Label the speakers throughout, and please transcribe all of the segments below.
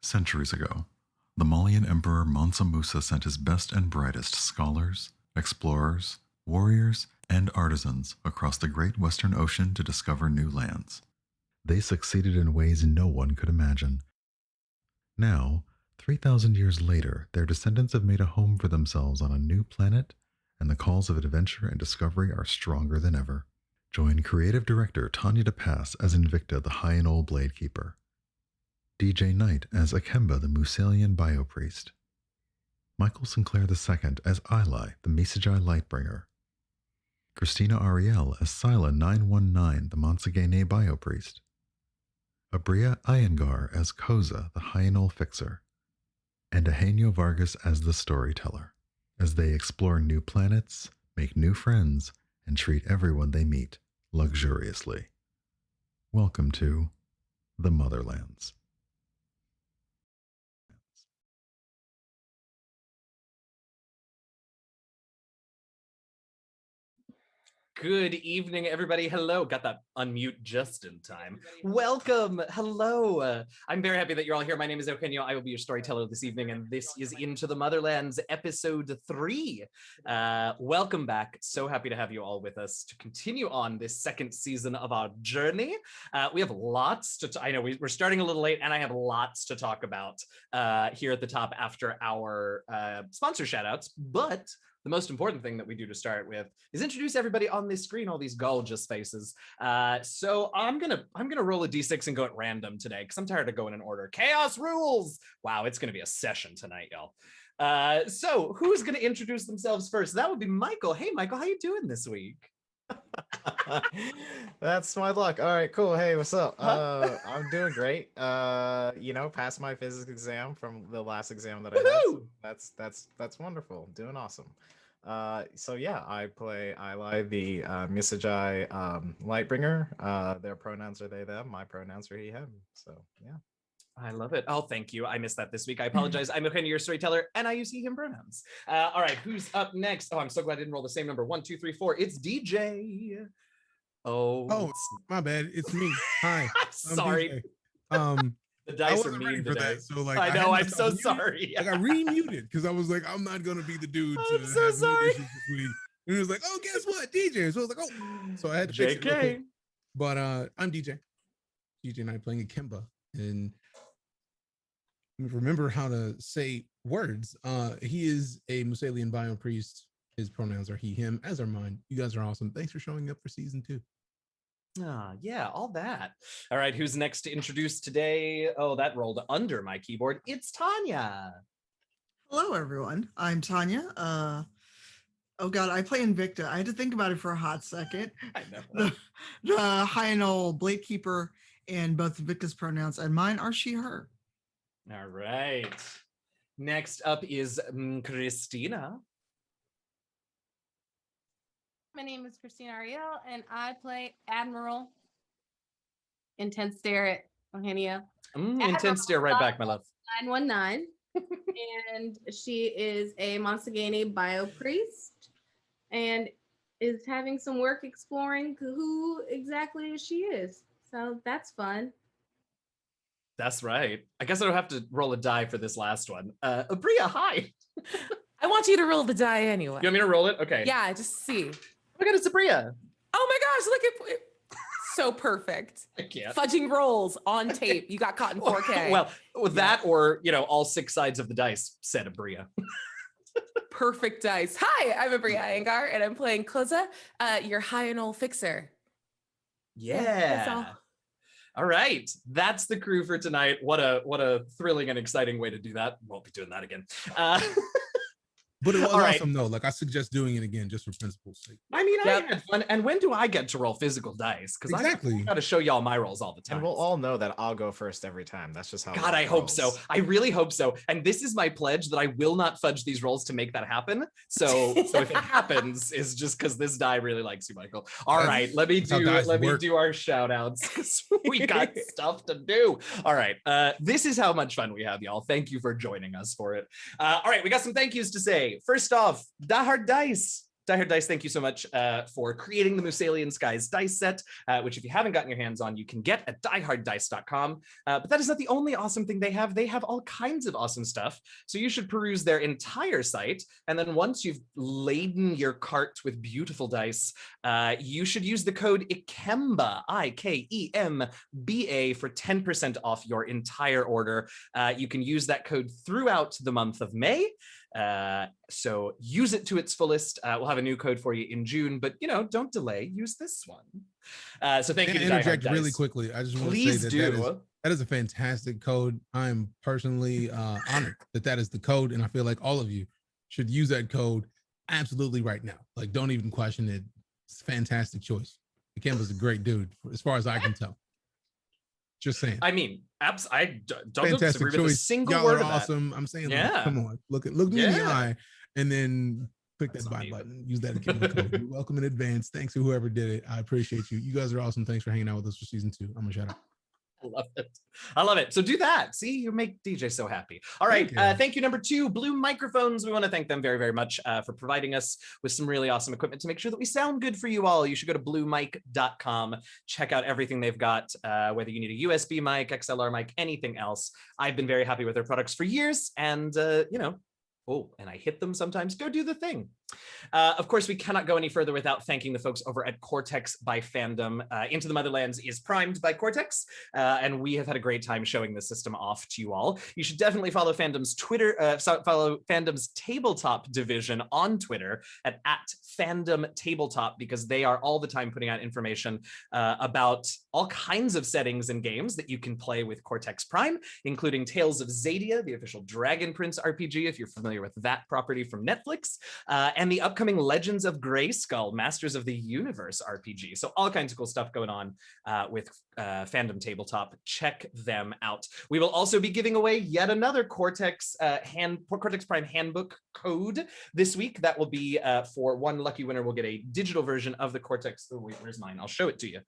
Speaker 1: Centuries ago, the Malian Emperor Mansa Musa sent his best and brightest scholars, explorers, warriors, and artisans across the great Western Ocean to discover new lands. They succeeded in ways no one could imagine. Now, 3,000 years later, their descendants have made a home for themselves on a new planet, and the calls of adventure and discovery are stronger than ever. Join creative director Tanya DePass as Invicta, the High-and-Old Blade Keeper, DJ Knight as Ikemba, the Musalian Biopriest, Michael Sinclair II as Ilay, the Misajai Lightbringer, Christina Ariel as Cyla 919, the Monsagene Biopriest, Abria Iyengar as Koseh, the Hyanol Fixer, and Eugenio Vargas as the Storyteller, as they explore new planets, make new friends, and treat everyone they meet luxuriously. Welcome to the Motherlands.
Speaker 2: Good evening, everybody. Hello. Got that unmute just in time. Welcome. Hello. I'm very happy that you're all here. My name is Eugenio. I will be your storyteller this evening, and this is Into the Motherlands, episode 3. Welcome back. So happy to have you all with us to continue on this second season of our journey. We have lots to, I know we're starting a little late, and I have lots to talk about here at the top after our sponsor shoutouts, but the most important thing that we do to start with is introduce everybody on this screen, all these gorgeous faces. So I'm gonna roll a d6 and go at random today because I'm tired of going in order. Chaos rules! Wow, it's gonna be a session tonight, y'all. So who's gonna introduce themselves first? That would be Michael. Hey, Michael, how you doing this week?
Speaker 3: That's my luck. All right, cool. Hey, what's up? I'm doing great. Passed my physics exam from the last exam that I had. So that's wonderful. Doing awesome. So yeah, I play Ilay, the Misajai Lightbringer. Their pronouns are they, them. My pronouns are he, him. So yeah.
Speaker 2: I love it. Oh, thank you. I missed that this week. I apologize. I'm Eugenio, your storyteller, and I use he, him pronouns. All right, who's up next? Oh, I'm so glad I didn't roll the same number. 1, 2, 3, 4. It's DJ.
Speaker 4: Oh, my bad. It's me. Hi.
Speaker 2: Sorry.
Speaker 4: The
Speaker 2: dice are mean today.
Speaker 4: That, so like
Speaker 2: I know. I'm so sorry.
Speaker 4: Like I remuted because I was like, I'm not gonna be the dude.
Speaker 2: I'm so sorry.
Speaker 4: And it was like, oh, guess what, DJ. So I was like, oh, so I had to fix it real quick. But I'm DJ and I playing Ikemba, and remember how to say words. He is a Musalian Biopriest. His pronouns are he, him, as are mine. You guys are awesome. Thanks for showing up for season 2.
Speaker 2: Yeah, all that. All right, who's next to introduce today? Oh, that rolled under my keyboard. It's Tanya.
Speaker 5: Hello, everyone. I'm Tanya. Oh God, I play Invicta. I had to think about it for a hot second.
Speaker 2: I know.
Speaker 5: The High-and-Old Blade Keeper, and both Invicta's pronouns, and mine are she, her.
Speaker 2: All right. Next up is Christina.
Speaker 6: My name is Christina Ariel, and I play Admiral Intense Stare at Eugenio.
Speaker 2: Intense Stare right back, my love.
Speaker 6: 919. And she is a Monsagene Biopriest and is having some work exploring who exactly she is. So that's fun.
Speaker 2: That's right. I guess I don't have to roll a die for this last one. Abria, hi.
Speaker 7: I want you to roll the die anyway.
Speaker 2: You want me to roll it? Okay.
Speaker 7: Yeah, just see.
Speaker 2: Oh my God, it's Abria.
Speaker 7: Oh my gosh, look at so perfect.
Speaker 2: I can't.
Speaker 7: Fudging rolls on tape. You got caught in 4K.
Speaker 2: Well, with that or, all 6 sides of the dice said Abria.
Speaker 7: Perfect dice. Hi, I'm Abria Iyengar, and I'm playing Koseh, your Hyanol Fixer.
Speaker 2: Yeah.
Speaker 7: That's all.
Speaker 2: All right, that's the crew for tonight. What a thrilling and exciting way to do that. Won't be doing that again.
Speaker 4: But it was awesome though. Like I suggest doing it again just for principle's sake.
Speaker 2: I mean, I had fun. And when do I get to roll physical dice? Because I got to show y'all my rolls all the time.
Speaker 3: And we'll all know that I'll go first every time. That's just how.
Speaker 2: God, I hope so. I really hope so. And this is my pledge that I will not fudge these rolls to make that happen. So if it happens, it's just because this die really likes you, Michael. All right, let me do our shout outs because we got stuff to do. All right, this is how much fun we have, y'all. Thank you for joining us for it. All right, we got some thank yous to say. First off, Da Hard Dice. Die Hard Dice, thank you so much for creating the Musalian Skies dice set, which if you haven't gotten your hands on, you can get at dieharddice.com. But that is not the only awesome thing they have. They have all kinds of awesome stuff. So you should peruse their entire site. And then once you've laden your cart with beautiful dice, you should use the code Ikemba, IKEMBA, for 10% off your entire order. You can use that code throughout the month of May. So use it to its fullest. We'll have a new code for you in June, but don't delay. Use this one. So thank you to
Speaker 4: interject
Speaker 2: Die Hard
Speaker 4: really
Speaker 2: Dice.
Speaker 4: quickly. I just want to
Speaker 2: Please
Speaker 4: say
Speaker 2: do.
Speaker 4: that is a fantastic code. I'm personally honored that is the code, and I feel like all of you should use that code absolutely right now. Like, don't even question it. It's a fantastic choice. Ikemba's a great dude, as far as I can tell. Just saying.
Speaker 2: I mean, I don't
Speaker 4: Fantastic
Speaker 2: disagree with a
Speaker 4: choice.
Speaker 2: single
Speaker 4: Y'all
Speaker 2: word
Speaker 4: are
Speaker 2: of
Speaker 4: awesome. I'm saying, like,
Speaker 2: Yeah.
Speaker 4: come on, look me in the
Speaker 2: Yeah.
Speaker 4: eye, and then click
Speaker 2: That's
Speaker 4: that
Speaker 2: not
Speaker 4: buy
Speaker 2: me,
Speaker 4: button. Use that Ikemba code. You're welcome in advance. Thanks to whoever did it. I appreciate you. You guys are awesome. Thanks for hanging out with us for season 2. I'm gonna shout out.
Speaker 2: I love it. I love it. So do that. See, you make DJ so happy. All right. Thank you. Number 2, Blue Microphones. We want to thank them very, very much for providing us with some really awesome equipment to make sure that we sound good for you all. You should go to bluemic.com. Check out everything they've got, whether you need a USB mic, XLR mic, anything else. I've been very happy with their products for years. And, and I hit them sometimes. Go do the thing. Of course, we cannot go any further without thanking the folks over at Cortex by Fandom. Into the Motherlands is primed by Cortex, and we have had a great time showing the system off to you all. You should definitely follow Fandom's follow Fandom's Tabletop division on Twitter at Fandom Tabletop, because they are all the time putting out information about all kinds of settings and games that you can play with Cortex Prime, including Tales of Xadia, the official Dragon Prince RPG, if you're familiar with that property from Netflix, and the upcoming Legends of Grayskull, Masters of the Universe RPG. So all kinds of cool stuff going on with Fandom Tabletop. Check them out. We will also be giving away yet another Cortex Prime handbook code this week. That will be for one lucky winner. We'll get a digital version of the Cortex. Oh, wait, where's mine? I'll show it to you.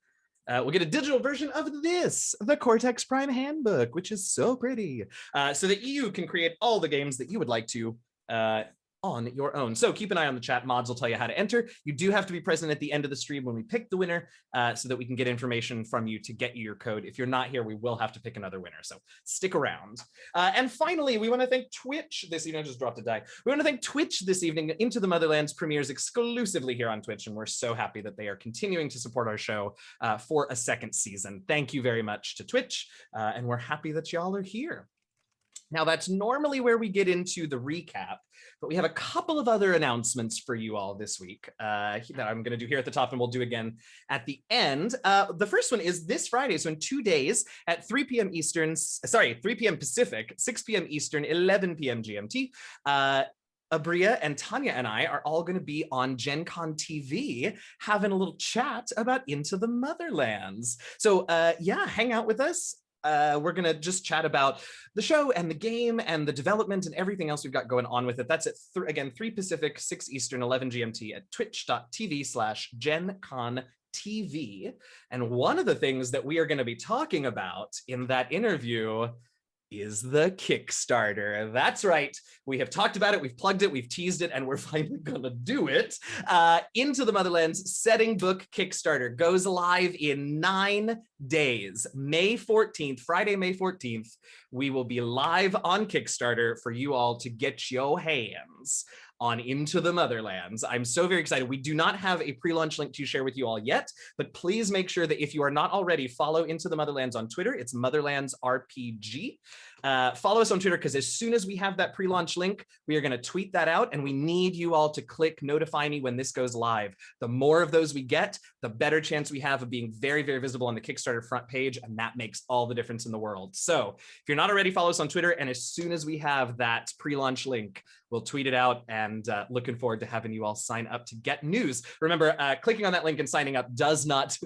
Speaker 2: We'll get a digital version of the Cortex Prime handbook, which is so pretty, so that you can create all the games that you would like to on your own. So keep an eye on the chat. Mods will tell you how to enter. You do have to be present at the end of the stream when we pick the winner, so that we can get information from you to get you your code. If you're not here, we will have to pick another winner. So stick around. And finally, we want to thank Twitch this evening. I just dropped a die. We want to thank Twitch this evening. Into the Motherlands premieres exclusively here on Twitch, and we're so happy that they are continuing to support our show for a second season. Thank you very much to Twitch, and we're happy that y'all are here. Now, that's normally where we get into the recap, but we have a couple of other announcements for you all this week that I'm going to do here at the top, and we'll do again at the end. The first one is this Friday, so in 2 days at 3 p.m. Eastern, 3 p.m. Pacific, 6 p.m. Eastern, 11 p.m. GMT. Abria and Tanya and I are all going to be on Gen Con TV having a little chat about Into the Motherlands. So yeah, hang out with us. We're going to just chat about the show and the game and the development and everything else we've got going on with it. That's at, again, 3 Pacific, 6 Eastern, 11 GMT at twitch.tv/GenConTV. And one of the things that we are going to be talking about in that interview is the Kickstarter. That's right. We have talked about it, we've plugged it, we've teased it, and we're finally gonna do it. Into the Motherlands Setting Book Kickstarter goes live in 9 days. May 14th, Friday, May 14th, we will be live on Kickstarter for you all to get your hands on Into the Motherlands. I'm so very excited. We do not have a pre-launch link to share with you all yet, but please make sure that if you are not already, follow Into the Motherlands on Twitter. It's Motherlands RPG. Follow us on Twitter, because as soon as we have that pre-launch link, we are going to tweet that out, and we need you all to click notify me when this goes live. The more of those we get, the better chance we have of being very, very visible on the Kickstarter front page, and that makes all the difference in the world. So if you're not already, follow us on Twitter, and as soon as we have that pre-launch link, we'll tweet it out, and looking forward to having you all sign up to get news. Remember, clicking on that link and signing up does not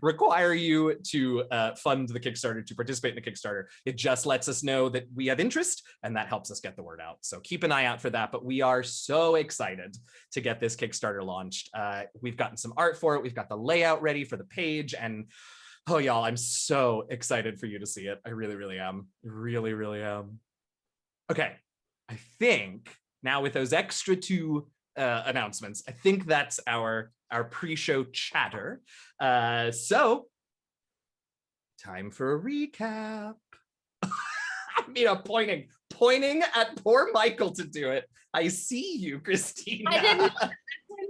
Speaker 2: require you to fund the Kickstarter, to participate in the Kickstarter. It just lets us know that we have interest, and that helps us get the word out. So keep an eye out for that, but we are so excited to get this Kickstarter launched. We've gotten some art for it. We've got the layout ready for the page, and oh, y'all, I'm so excited for you to see it. I really, really am. Really, really am. Okay, I think now with those extra 2 announcements. I think that's our pre-show chatter. So time for a recap. I mean, I'm pointing at poor Michael to do it. I see you, Christina.
Speaker 6: I didn't.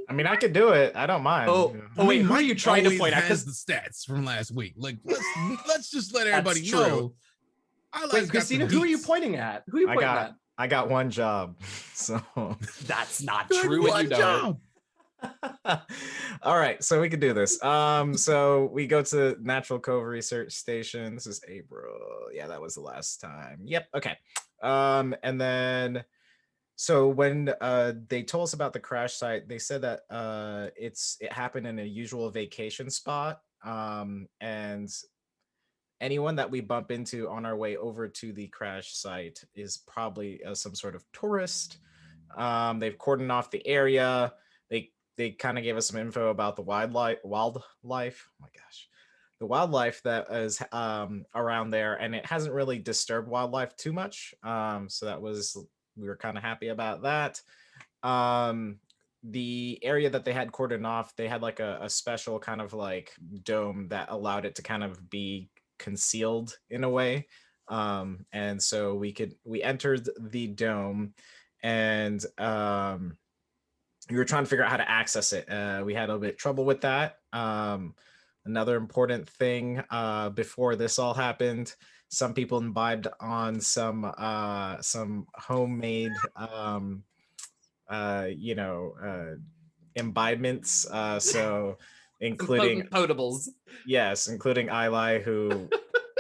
Speaker 3: I mean, I could do it. I don't mind.
Speaker 2: Oh,
Speaker 3: Yeah.
Speaker 2: wait, who are you trying to
Speaker 4: always
Speaker 2: point at?
Speaker 4: has
Speaker 2: Because
Speaker 4: the stats from last week. Like, let's just let everybody
Speaker 2: That's true.
Speaker 4: know.
Speaker 2: wait, Christina, who are you pointing at? Who are you pointing at?
Speaker 3: I got one job, so
Speaker 2: That's not
Speaker 4: Good
Speaker 2: true. And
Speaker 4: one
Speaker 2: you know
Speaker 4: job.
Speaker 3: all right, so we can do this. So we go to Natural Cove Research Station. This is April. Yeah, that was the last time. Yep. Okay. And then so when they told us about the crash site, they said that it happened in a usual vacation spot. And anyone that we bump into on our way over to the crash site is probably some sort of tourist. They've cordoned off the area. They kind of gave us some info about the wildlife. Oh my gosh, the wildlife that is around there, and it hasn't really disturbed wildlife too much. So we were kind of happy about that. The area that they had cordoned off, they had like a special kind of like dome that allowed it to kind of be concealed in a way. And so we entered the dome, and we were trying to figure out how to access it. We had a little bit of trouble with that. Another important thing before this all happened, some people imbibed on some homemade imbibements. So including
Speaker 2: potables.
Speaker 3: Yes, including Ilay, who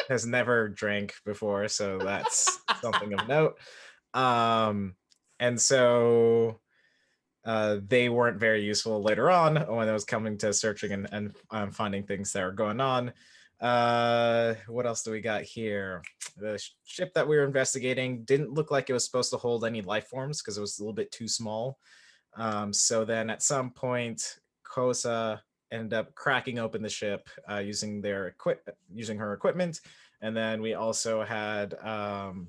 Speaker 3: has never drank before, so that's something of note. And so they weren't very useful later on when it was coming to searching and finding things that were going on. What else do we got here? The ship that we were investigating didn't look like it was supposed to hold any life forms because it was a little bit too small. So then at some point, Koseh ended up cracking open the ship using her equipment. And then we also had, I'm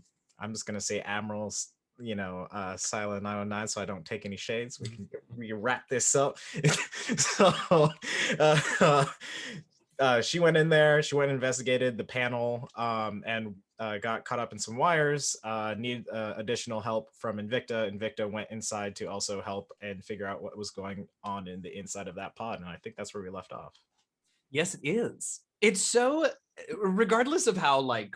Speaker 3: just going to say Admirals, Cyla 919, so I don't take any shades. We wrap this up. So she went in there, she went and investigated the panel, and got caught up in some wires, needed additional help from Invicta. Invicta went inside to also help and figure out what was going on in the inside of that pod. And I think that's where we left off.
Speaker 2: Yes, it is. It's so, regardless of how like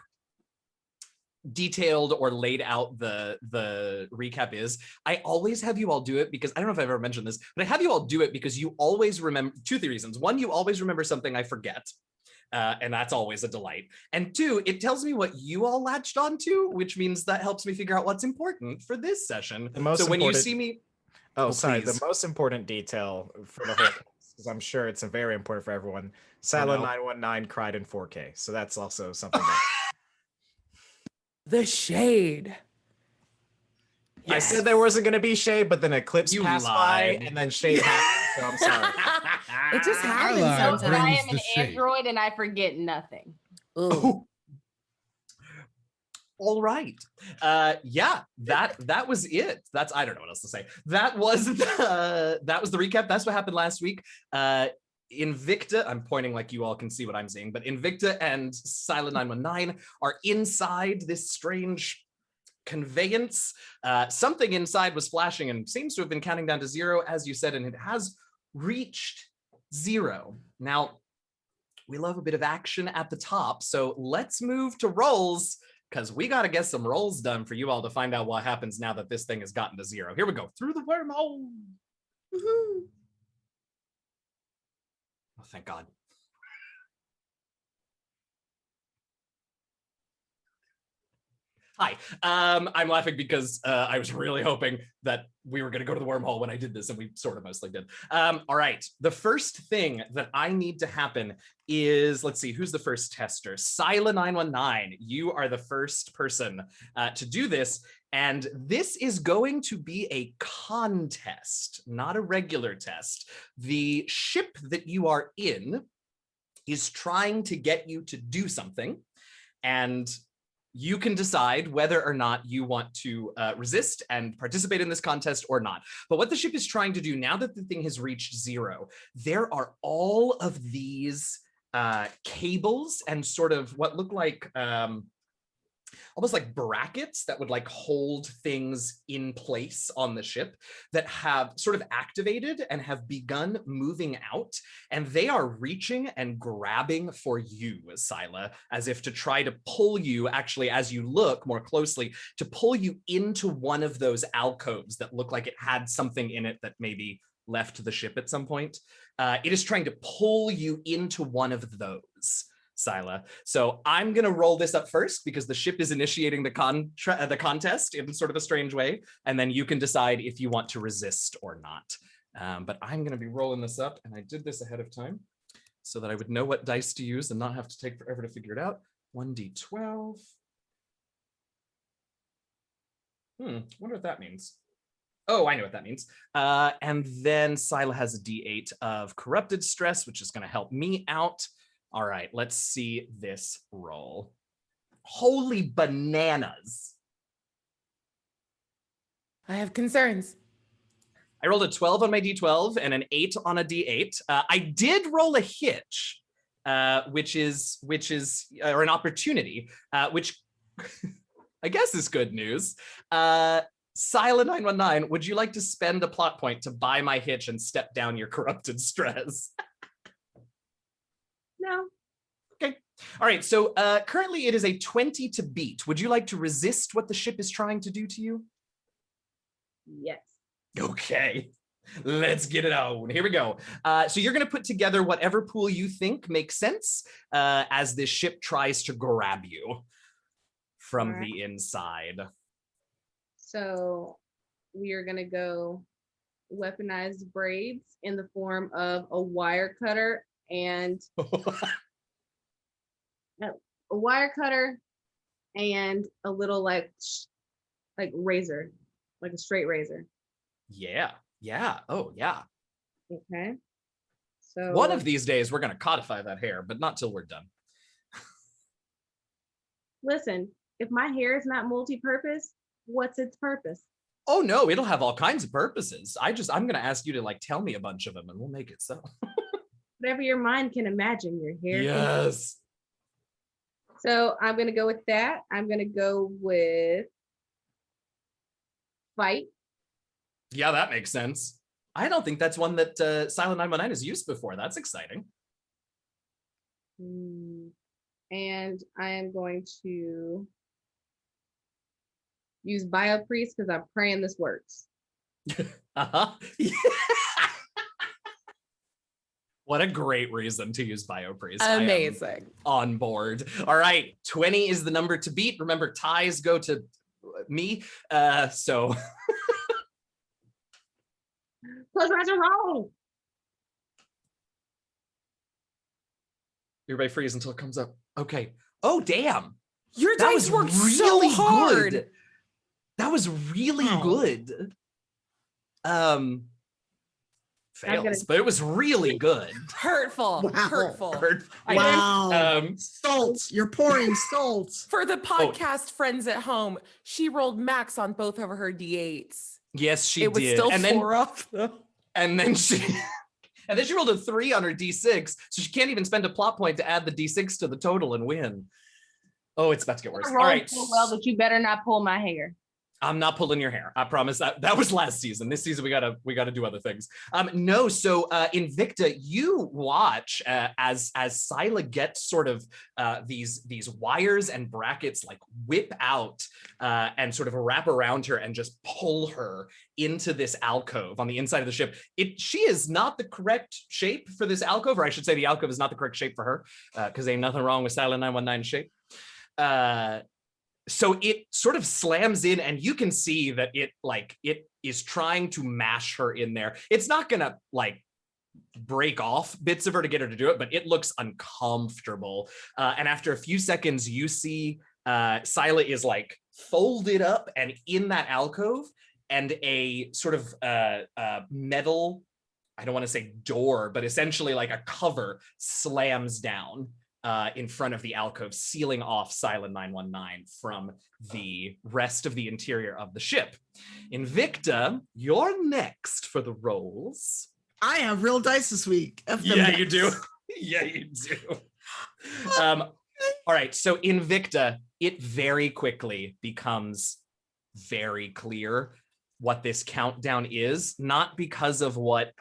Speaker 2: detailed or laid out the recap is, I always have you all do it because I don't know if I've ever mentioned this, but I have you all do it because you always remember two reasons. One, you always remember something I forget. And that's always a delight. And two, it tells me what you all latched onto, which means that helps me figure out what's important for this session. So when you see me,
Speaker 3: sorry,
Speaker 2: please.
Speaker 3: The most important detail for the whole case, because I'm sure it's very important for everyone. Cyla 919 cried in 4K, so that's also something.
Speaker 7: The shade.
Speaker 3: Yes. I said there wasn't going to be shade, but then Eclipse passed by, and then shade happened. So I'm sorry.
Speaker 7: It just happens
Speaker 6: sometimes. I am an
Speaker 4: shade.
Speaker 6: android and I forget nothing.
Speaker 2: All right. Yeah, that was it. I don't know what else to say. That was the recap. That's what happened last week. Invicta, I'm pointing like you all can see what I'm seeing, but Invicta and Cyla 919 are inside this strange conveyance. Something inside was flashing and seems to have been counting down to 0, as you said, and it has reached 0. Now, we love a bit of action at the top, so let's move to rolls, because we got to get some rolls done for you all to find out what happens now that this thing has gotten to 0. Here we go, through the wormhole. Woohoo. Oh, thank God. Hi, I'm laughing because I was really hoping that we were going to go to the wormhole when I did this, and we sort of mostly did. All right, the first thing that I need to happen is, let's see, who's the first tester? Cyla 919, you are the first person to do this, and this is going to be a contest, not a regular test. The ship that you are in is trying to get you to do something, and you can decide whether or not you want to resist and participate in this contest or not. But what the ship is trying to do now that the thing has reached 0, there are all of these cables and sort of what look like almost like brackets that would like hold things in place on the ship that have sort of activated and have begun moving out, and they are reaching and grabbing for you, Cyla, as if to try to pull you, actually, as you look more closely, to pull you into one of those alcoves that look like it had something in it that maybe left the ship at some point. It is trying to pull you into one of those, Cyla. So I'm going to roll this up first because the ship is initiating the contest in sort of a strange way, and then you can decide if you want to resist or not. But I'm going to be rolling this up, and I did this ahead of time so that I would know what dice to use and not have to take forever to figure it out. 1d12. Wonder what that means. Oh, I know what that means. And then Cyla has a d8 of corrupted stress, which is going to help me out. All right, let's see this roll. Holy bananas.
Speaker 7: I have concerns.
Speaker 2: I rolled a 12 on my d12 and an 8 on a d8. I did roll a hitch, which is or an opportunity, which I guess is good news. Cyla 919, would you like to spend a plot point to buy my hitch and step down your corrupted stress?
Speaker 6: No.
Speaker 2: Okay. All right. So currently it is a 20 to beat. Would you like to resist what the ship is trying to do to you?
Speaker 6: Yes.
Speaker 2: Okay. Let's get it on. Here we go. So you're going to put together whatever pool you think makes sense as this ship tries to grab you from the inside.
Speaker 6: So we are going to go weaponized braids in the form of a wire cutter and a wire cutter and a little like razor, like a straight razor.
Speaker 2: Yeah. Oh, yeah.
Speaker 6: Okay. So
Speaker 2: One of these days we're going to codify that hair, but not till we're done.
Speaker 6: listen, if my hair is not multi-purpose, what's its purpose?
Speaker 2: Oh no, it'll have all kinds of purposes. I'm going to ask you to like tell me a bunch of them and we'll make it so.
Speaker 6: Whatever your mind can imagine, your hair.
Speaker 2: Yes.
Speaker 6: So I'm going to go with that. I'm going to go with fight.
Speaker 2: Yeah, that makes sense. I don't think that's one that Cyla 919 has used before. That's exciting.
Speaker 6: And I am going to use Bio Priest because I'm praying this works.
Speaker 2: Uh-huh. What a great reason to use Bio Priest.
Speaker 7: Amazing.
Speaker 2: On board. All right, 20 is the number to beat. Remember, ties go to me. So
Speaker 6: Plus, that's a roll.
Speaker 2: everybody freeze until it comes up. Okay. Oh, damn.
Speaker 7: Your
Speaker 2: That
Speaker 7: dice
Speaker 2: was
Speaker 7: worked
Speaker 2: really
Speaker 7: so hard.
Speaker 2: good. That was really good. Fails, but it was really good.
Speaker 7: Hurtful.
Speaker 5: Wow.
Speaker 7: Hurtful.
Speaker 5: Wow.
Speaker 2: Um,
Speaker 5: Salt. You're pouring salt.
Speaker 7: For the podcast friends at home, she rolled max on both of her d8s.
Speaker 2: yes, she
Speaker 7: It was
Speaker 2: did.
Speaker 7: still
Speaker 2: and
Speaker 7: 4 off though.
Speaker 2: then she rolled a 3 on her d6, so she can't even spend a plot point to add the d6 to the total and win. Oh, it's about to get worse.
Speaker 6: I
Speaker 2: All
Speaker 6: rolled
Speaker 2: right.
Speaker 6: so well that you better not pull my hair.
Speaker 2: I'm not pulling your hair. I promise. That was last season. This season we gotta do other things. No. So Invicta, you watch as Cyla gets sort of these wires and brackets like whip out and sort of wrap around her and just pull her into this alcove on the inside of the ship. She is not the correct shape for this alcove, or I should say the alcove is not the correct shape for her because ain't nothing wrong with Cyla 919 shape. So it sort of slams in and you can see that it is trying to mash her in there. It's not gonna like break off bits of her to get her to do it, but it looks uncomfortable. And after a few seconds, you see Cyla is like folded up and in that alcove, and a sort of metal, I don't want to say door, but essentially like a cover slams down in front of the alcove, sealing off Cyla 919 from the rest of the interior of the ship. Invicta, you're next for the rolls.
Speaker 5: I have real dice this week. F them
Speaker 2: Yeah, you
Speaker 5: dice.
Speaker 2: do. Yeah, you do. All right, so Invicta, it very quickly becomes very clear what this countdown is, not because of what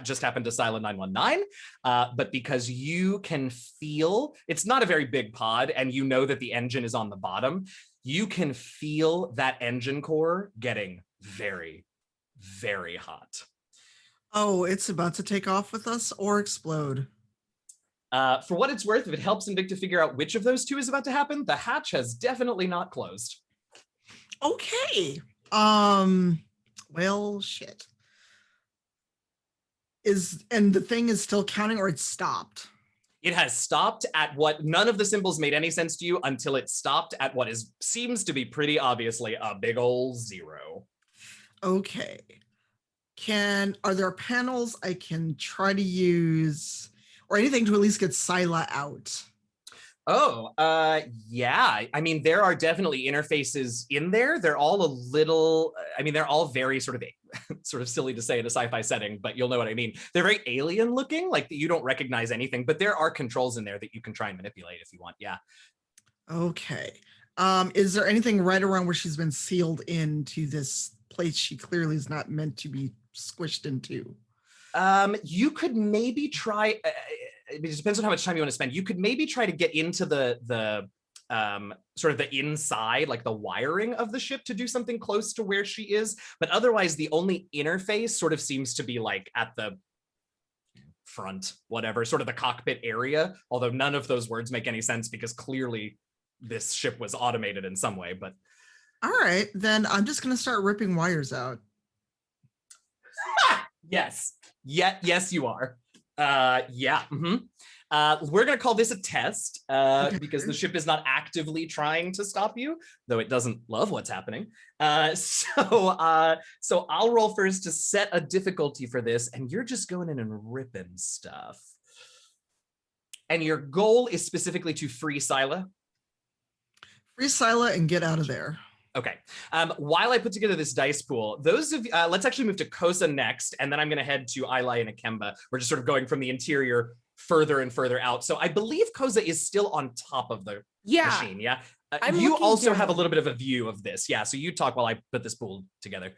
Speaker 2: just happened to Cyla 919, but because you can feel, it's not a very big pod, and you know that the engine is on the bottom. You can feel that engine core getting very, very hot.
Speaker 5: Oh, it's about to take off with us or explode.
Speaker 2: For what it's worth, if it helps Invicta figure out which of those two is about to happen, the hatch has definitely not closed.
Speaker 5: Okay. Well, shit. And the thing is still counting, or it's stopped?
Speaker 2: It has stopped at what, none of the symbols made any sense to you until it stopped at what seems to be pretty obviously a big ol' 0.
Speaker 5: Okay. Are there panels I can try to use, or anything to at least get Cyla out?
Speaker 2: Oh, yeah. I mean, there are definitely interfaces in there. They're all a little, I mean, they're all very sort of silly to say in a sci-fi setting, but you'll know what I mean. They're very alien looking, like you don't recognize anything, but there are controls in there that you can try and manipulate if you want. Yeah. Okay.
Speaker 5: Is there anything right around where she's been sealed into this place she clearly is not meant to be squished into?
Speaker 2: You could maybe try, it depends on how much time you want to spend. You could maybe try to get into the sort of the inside, like the wiring of the ship, to do something close to where she is. But otherwise, the only interface sort of seems to be like at the front, whatever, sort of the cockpit area. Although none of those words make any sense because clearly this ship was automated in some way. But
Speaker 5: all right, then I'm just going to start ripping wires out.
Speaker 2: Yes. Yes, you are. Yeah. We're going to call this a test because the ship is not actively trying to stop you, though it doesn't love what's happening. So I'll roll first to set a difficulty for this, and you're just going in and ripping stuff. And your goal is specifically to free Cyla?
Speaker 5: Free Cyla and get out of there.
Speaker 2: Okay. While I put together this dice pool, those of let's actually move to Koseh next, and then I'm going to head to Ilay and Ikemba. We're just sort of going from the interior further and further out. So I believe Koseh is still on top of the machine. Yeah. You also have a little bit of a view of this. Yeah. So you talk while I put this pool together.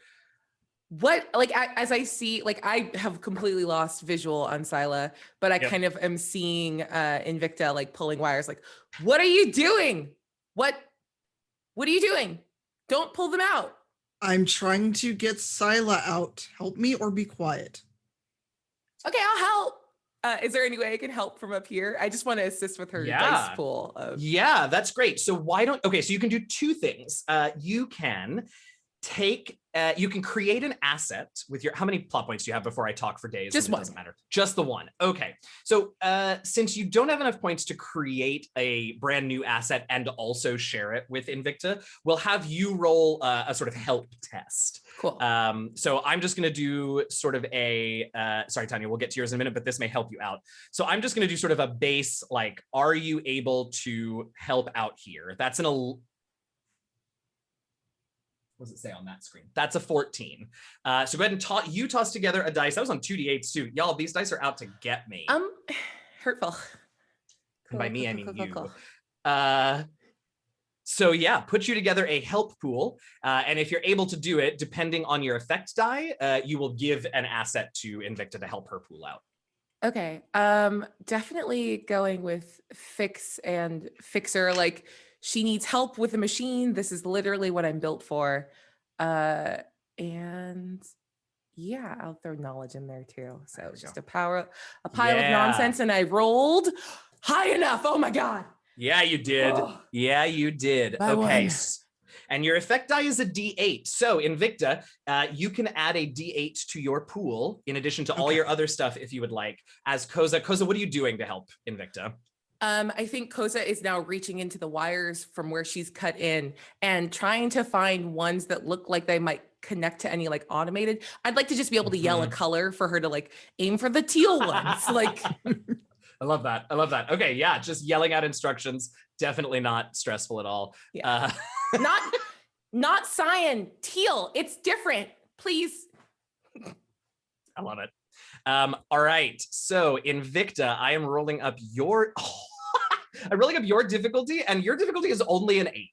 Speaker 7: What, like, as I see, like, I have completely lost visual on Cyla, but I kind of am seeing Invicta like pulling wires. Like, what are you doing? What are you doing? Don't pull them out.
Speaker 5: I'm trying to get Cyla out. Help me or be quiet.
Speaker 7: Okay, I'll help. Is there any way I can help from up here? I just want to assist with her dice pool.
Speaker 2: Yeah, that's great. So so you can do two things. You can create an asset with how many plot points do you have before I talk for days?
Speaker 7: Just one.
Speaker 2: It doesn't matter. Just the one. Okay. So since you don't have enough points to create a brand new asset and also share it with Invicta, we'll have you roll a sort of help test.
Speaker 7: Cool.
Speaker 2: So I'm just going to do sort of sorry, Tanya, we'll get to yours in a minute, but this may help you out. So I'm just going to do sort of a base, like, are you able to help out here? That's what does it say on that screen? That's a 14. So go ahead and toss together a dice. That was on 2d8s too. Y'all, these dice are out to get me.
Speaker 7: Hurtful.
Speaker 2: And by me, I mean you. So yeah, put you together a help pool. And if you're able to do it, depending on your effect die, you will give an asset to Invicta to help her pool out.
Speaker 7: Okay. Definitely going with fix and fixer. Like, she needs help with the machine. This is literally what I'm built for. And yeah, I'll throw knowledge in there too. So just a pile of nonsense. And I rolled high enough. Oh my God.
Speaker 2: Yeah, you did. Oh. Yeah, you did. Okay. And your effect die is a D8. So Invicta, you can add a D8 to your pool in addition to all your other stuff if you would like. As Koseh, what are you doing to help Invicta?
Speaker 7: I think Koseh is now reaching into the wires from where she's cut in and trying to find ones that look like they might connect to any like automated. I'd like to just be able to yell a color for her to like aim for the teal ones. Like,
Speaker 2: I love that. I love that. Okay, yeah, just yelling out instructions, definitely not stressful at all.
Speaker 7: Yeah. Not cyan, teal. It's different. Please.
Speaker 2: I love it. All right, so Invicta, I am rolling up your I'm rolling up your difficulty, and your difficulty is only an 8.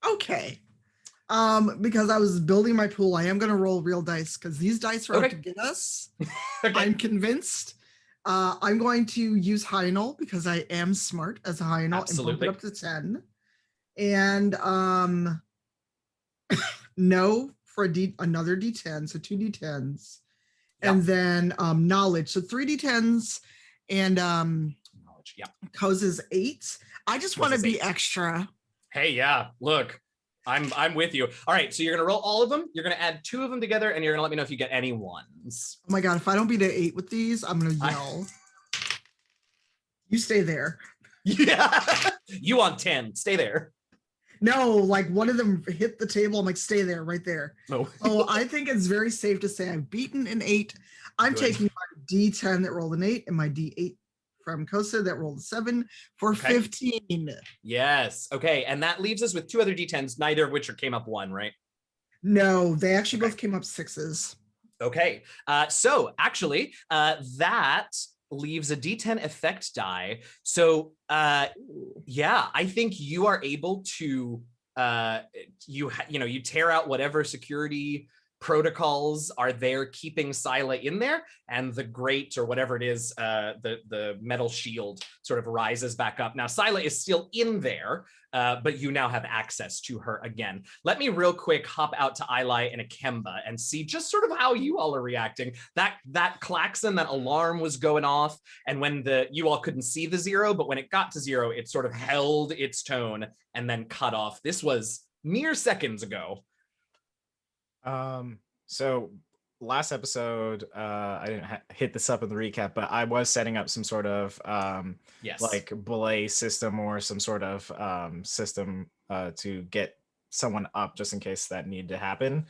Speaker 5: Okay. Because I was building my pool, I am gonna roll real dice because these dice are out to get us.
Speaker 2: Okay.
Speaker 5: I'm convinced. I'm going to use Heinel because I am smart as a Heinel and bump it up to 10. And no for another D10, so 2 D10s.
Speaker 2: Yep.
Speaker 5: And then knowledge, so 3 D10s, and
Speaker 2: Knowledge, yeah.
Speaker 5: Koseh's 8. I just want to be extra.
Speaker 2: Hey, yeah, look, I'm with you. All right, so you're gonna roll all of them. You're gonna add 2 of them together, and you're gonna let me know if you get any ones.
Speaker 5: Oh my god, if I don't beat an 8 with these, I'm gonna yell. You stay there.
Speaker 2: Yeah, you on 10. Stay there.
Speaker 5: No, like one of them hit the table. I'm like, stay there, right there.
Speaker 2: No.
Speaker 5: Oh, I think it's very safe to say I've beaten an 8. I'm
Speaker 2: Good.
Speaker 5: taking my D10 that rolled an 8 and my D8 from Koseh that rolled a 7 for 15.
Speaker 2: Yes. Okay, and that leaves us with 2 other D10s, neither of which came up 1, right?
Speaker 5: No, they actually both came up 6s.
Speaker 2: Okay. So actually, that leaves a D10 effect die. So yeah, I think you are able to you tear out whatever security protocols are there keeping Cyla in there, and the grate or whatever it is, the metal shield sort of rises back up. Now Cyla is still in there, but you now have access to her again. Let me real quick hop out to Ilay and Ikemba and see just sort of how you all are reacting. That klaxon, that alarm was going off, and when you all couldn't see the 0, but when it got to 0, it sort of held its tone and then cut off. This was mere seconds ago.
Speaker 3: So last episode, I didn't hit this up in the recap, but I was setting up some sort of
Speaker 2: Yes.
Speaker 3: like belay system or some sort of system to get someone up just in case that needed to happen.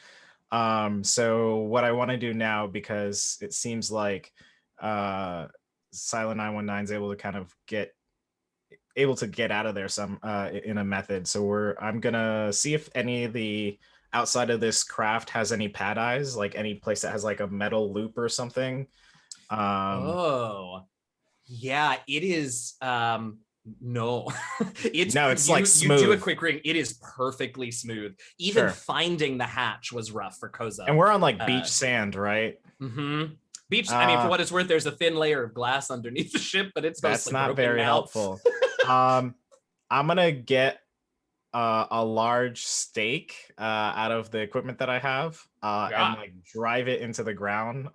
Speaker 3: So what I want to do now, because it seems like Cyla 919 is able to kind of get out of there some in a method. So I'm gonna see if any of the outside of this craft has any pad eyes, like any place that has like a metal loop or something.
Speaker 2: Oh yeah, it is no. It's
Speaker 3: like smooth.
Speaker 2: You do a quick ring, it is perfectly smooth. Even
Speaker 3: Sure.
Speaker 2: Finding the hatch was rough for Koseh.
Speaker 3: And we're on like beach sand, right?
Speaker 2: Mm-hmm. Beach, I mean, for what it's worth, there's a thin layer of glass underneath the ship, but it's
Speaker 3: That's
Speaker 2: mostly
Speaker 3: not
Speaker 2: broken
Speaker 3: very
Speaker 2: now.
Speaker 3: helpful. I'm gonna get a large stake out of the equipment that I have and like drive it into the ground.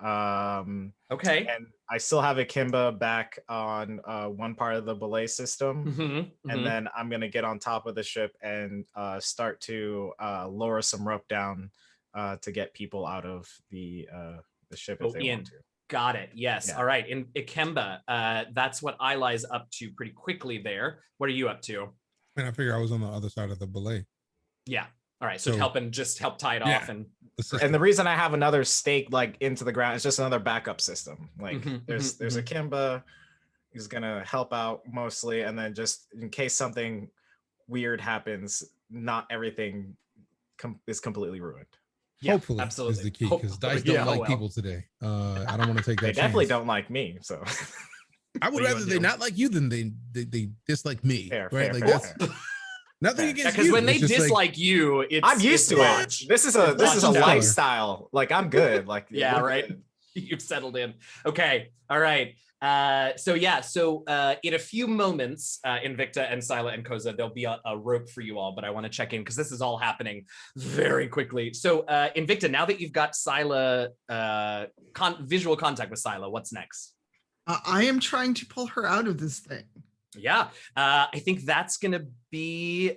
Speaker 2: Okay.
Speaker 3: And I still have Ikemba back on one part of the belay system. And then I'm gonna get on top of the ship and start to lower some rope down to get people out of the ship if they want to.
Speaker 2: Got it. Yes.
Speaker 3: Yeah.
Speaker 2: All right. In Ikemba, that's what Ilay's up to pretty quickly there. What are you up to?
Speaker 4: And I figure I was on the other side of the belay.
Speaker 2: Yeah. All right. So help tie it off. And
Speaker 3: the reason I have another stake like into the ground is just another backup system. Like there's Ikemba who's gonna help out mostly, and then just in case something weird happens, not everything is completely ruined.
Speaker 2: Yeah,
Speaker 4: hopefully
Speaker 2: absolutely.
Speaker 4: Is the key, because dice don't like people today. I don't want to take that.
Speaker 3: They definitely don't like me. So
Speaker 4: I would rather they not like you than they dislike me.
Speaker 3: Fair,
Speaker 4: right?
Speaker 3: fair,
Speaker 4: like
Speaker 3: fair,
Speaker 4: that's
Speaker 3: fair.
Speaker 4: nothing against you.
Speaker 2: Because when they
Speaker 4: It's just
Speaker 2: dislike you, it's
Speaker 3: I'm used to it. This is a lifestyle. Like I'm good. Like
Speaker 2: yeah, right. You've settled in. Okay. All right. So in a few moments, Invicta and Cyla and Koseh, there'll be a rope for you all, but I want to check in because this is all happening very quickly. So Invicta, now that you've got Cyla, visual contact with Cyla, what's next?
Speaker 5: I am trying to pull her out of this thing.
Speaker 2: Yeah, I think that's gonna be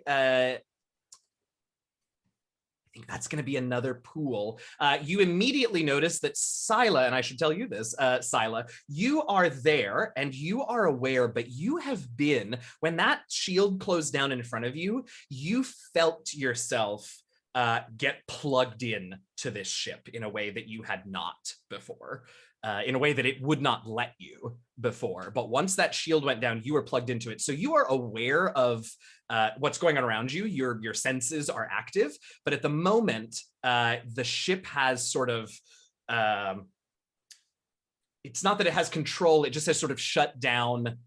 Speaker 2: another pool. You immediately notice that Cyla, and I should tell you this, Cyla, you are there and you are aware, but you have been, when that shield closed down in front of you, you felt yourself get plugged in to this ship in a way that you had not before. in a way that it would not let you before. But once that shield went down, you were plugged into it. So you are aware of what's going on around you. Your senses are active. But at the moment, the ship has sort of, it's not that it has control, it just has sort of shut down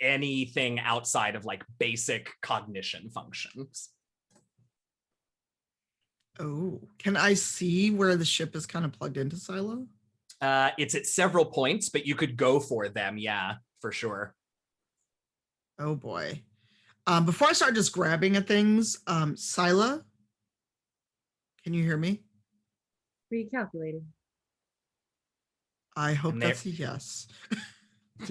Speaker 2: anything outside of like basic cognition functions.
Speaker 5: Oh, can I see where the ship is kind of plugged into Cyla?
Speaker 2: It's at several points, but you could go for them. Yeah, for sure.
Speaker 5: Oh boy. Before I start just grabbing at things, Cyla, can you hear me?
Speaker 6: Recalculating.
Speaker 5: I hope
Speaker 2: And
Speaker 5: that's a yes.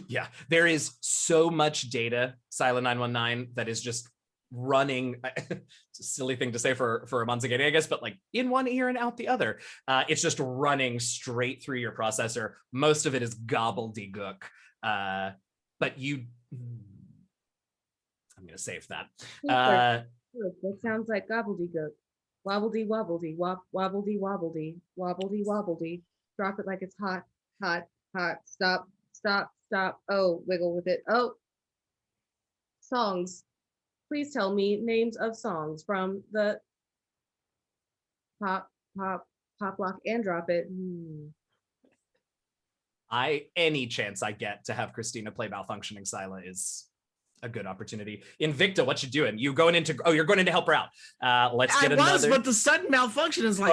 Speaker 2: Yeah, there is so much data, Cyla 919, that is just running. It's a silly thing to say for a Monzagate, I guess, but like in one ear and out the other. It's just running straight through your processor. Most of it is gobbledygook. But you, I'm going to save that.
Speaker 6: That sounds like gobbledygook. Wobbledy wobbledy, wobbledy wobbledy, wobbledy wobbledy. Drop it like it's hot, hot, hot. Stop, stop, stop. Oh, wiggle with it. Oh, songs. Please tell me names of songs from the pop lock and drop it.
Speaker 2: Any chance I get to have Christina play malfunctioning Cyla is a good opportunity. Invicta, what you doing? You going into, oh, you're going in to help her out. Let's get another.
Speaker 5: But the sudden malfunction is like,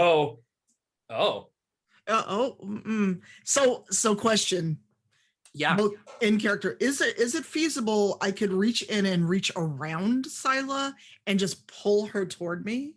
Speaker 5: So question.
Speaker 2: Yeah.
Speaker 5: Both in character, is it feasible I could reach in and reach around Cyla and just pull her toward me?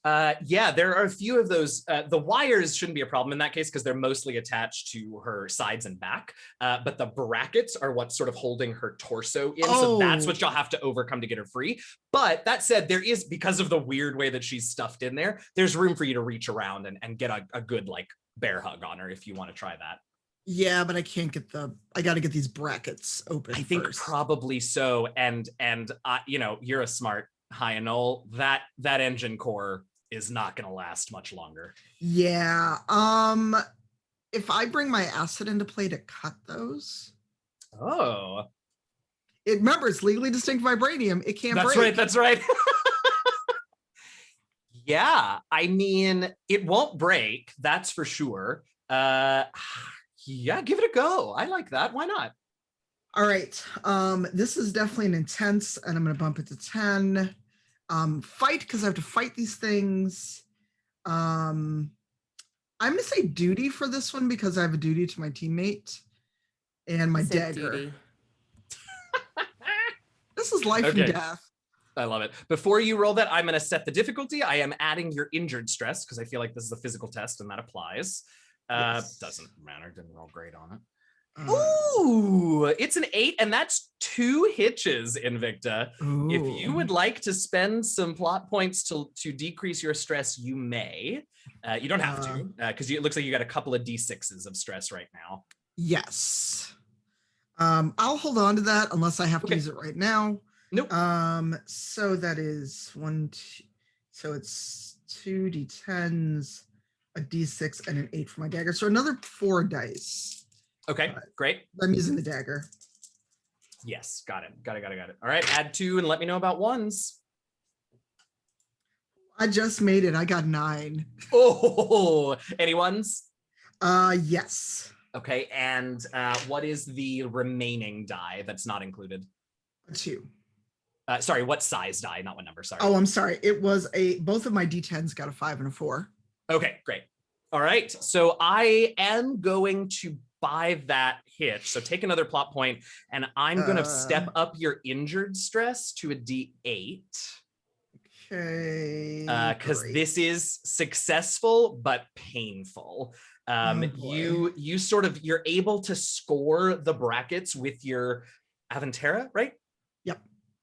Speaker 2: Yeah, there are a few of those. The wires shouldn't be a problem in that case because they're mostly attached to her sides and back. But the brackets are what's sort of holding her torso in. So that's what you'll have to overcome to get her free. But that said, there is, because of the weird way that she's stuffed in there, there's room for you to reach around and get a good like bear hug on her if you want to try that.
Speaker 5: Yeah, but I can't get I got to get these brackets open.
Speaker 2: I think
Speaker 5: first.
Speaker 2: probably so. And you know, you're a smart Hyanol. That engine core is not going to last much longer.
Speaker 5: Yeah. If I bring my acid into play to cut those.
Speaker 2: Oh.
Speaker 5: Remember, it's legally distinct vibranium. It can't break.
Speaker 2: That's right. Yeah, I mean, it won't break. That's for sure. Yeah, give it a go. I like that. Why not?
Speaker 5: All right. This is definitely an intense, and I'm going to bump it to 10. Fight, because I have to fight these things. I'm going to say duty for this one because I have a duty to my teammate and my dagger.
Speaker 7: Duty.
Speaker 5: This is life and death.
Speaker 2: I love it. Before you roll that, I'm going to set the difficulty. I am adding your injured stress because I feel like this is a physical test and that applies. Yes. Doesn't matter. Didn't roll great on it. Ooh, it's an 8, and that's 2 hitches, Invicta. Ooh. If you would like to spend some plot points to decrease your stress, you may. You don't have to, because it looks like you got a couple of D6s of stress right now.
Speaker 5: Yes. I'll hold on to that unless I have to use it right now.
Speaker 2: Nope.
Speaker 5: So that is 1, 2, so it's 2 D10s, a D6, and an 8 for my dagger. So another 4 dice.
Speaker 2: Okay, great.
Speaker 5: I'm using the dagger.
Speaker 2: Yes, got it. All right, add 2 and let me know about ones.
Speaker 5: I just made it. I got 9.
Speaker 2: Oh, any ones?
Speaker 5: Yes.
Speaker 2: Okay, and what is the remaining die that's not included?
Speaker 5: 2.
Speaker 2: Sorry, what size die, not what number, sorry.
Speaker 5: Oh, I'm sorry. It was both of my D10s got a 5 and a 4.
Speaker 2: Okay, great. All right, so I am going to buy that hitch. So take another plot point, and I'm going to step up your injured stress to a D8.
Speaker 5: Okay.
Speaker 2: Because this is successful but painful. You sort of, you're able to score the brackets with your Aventera, right?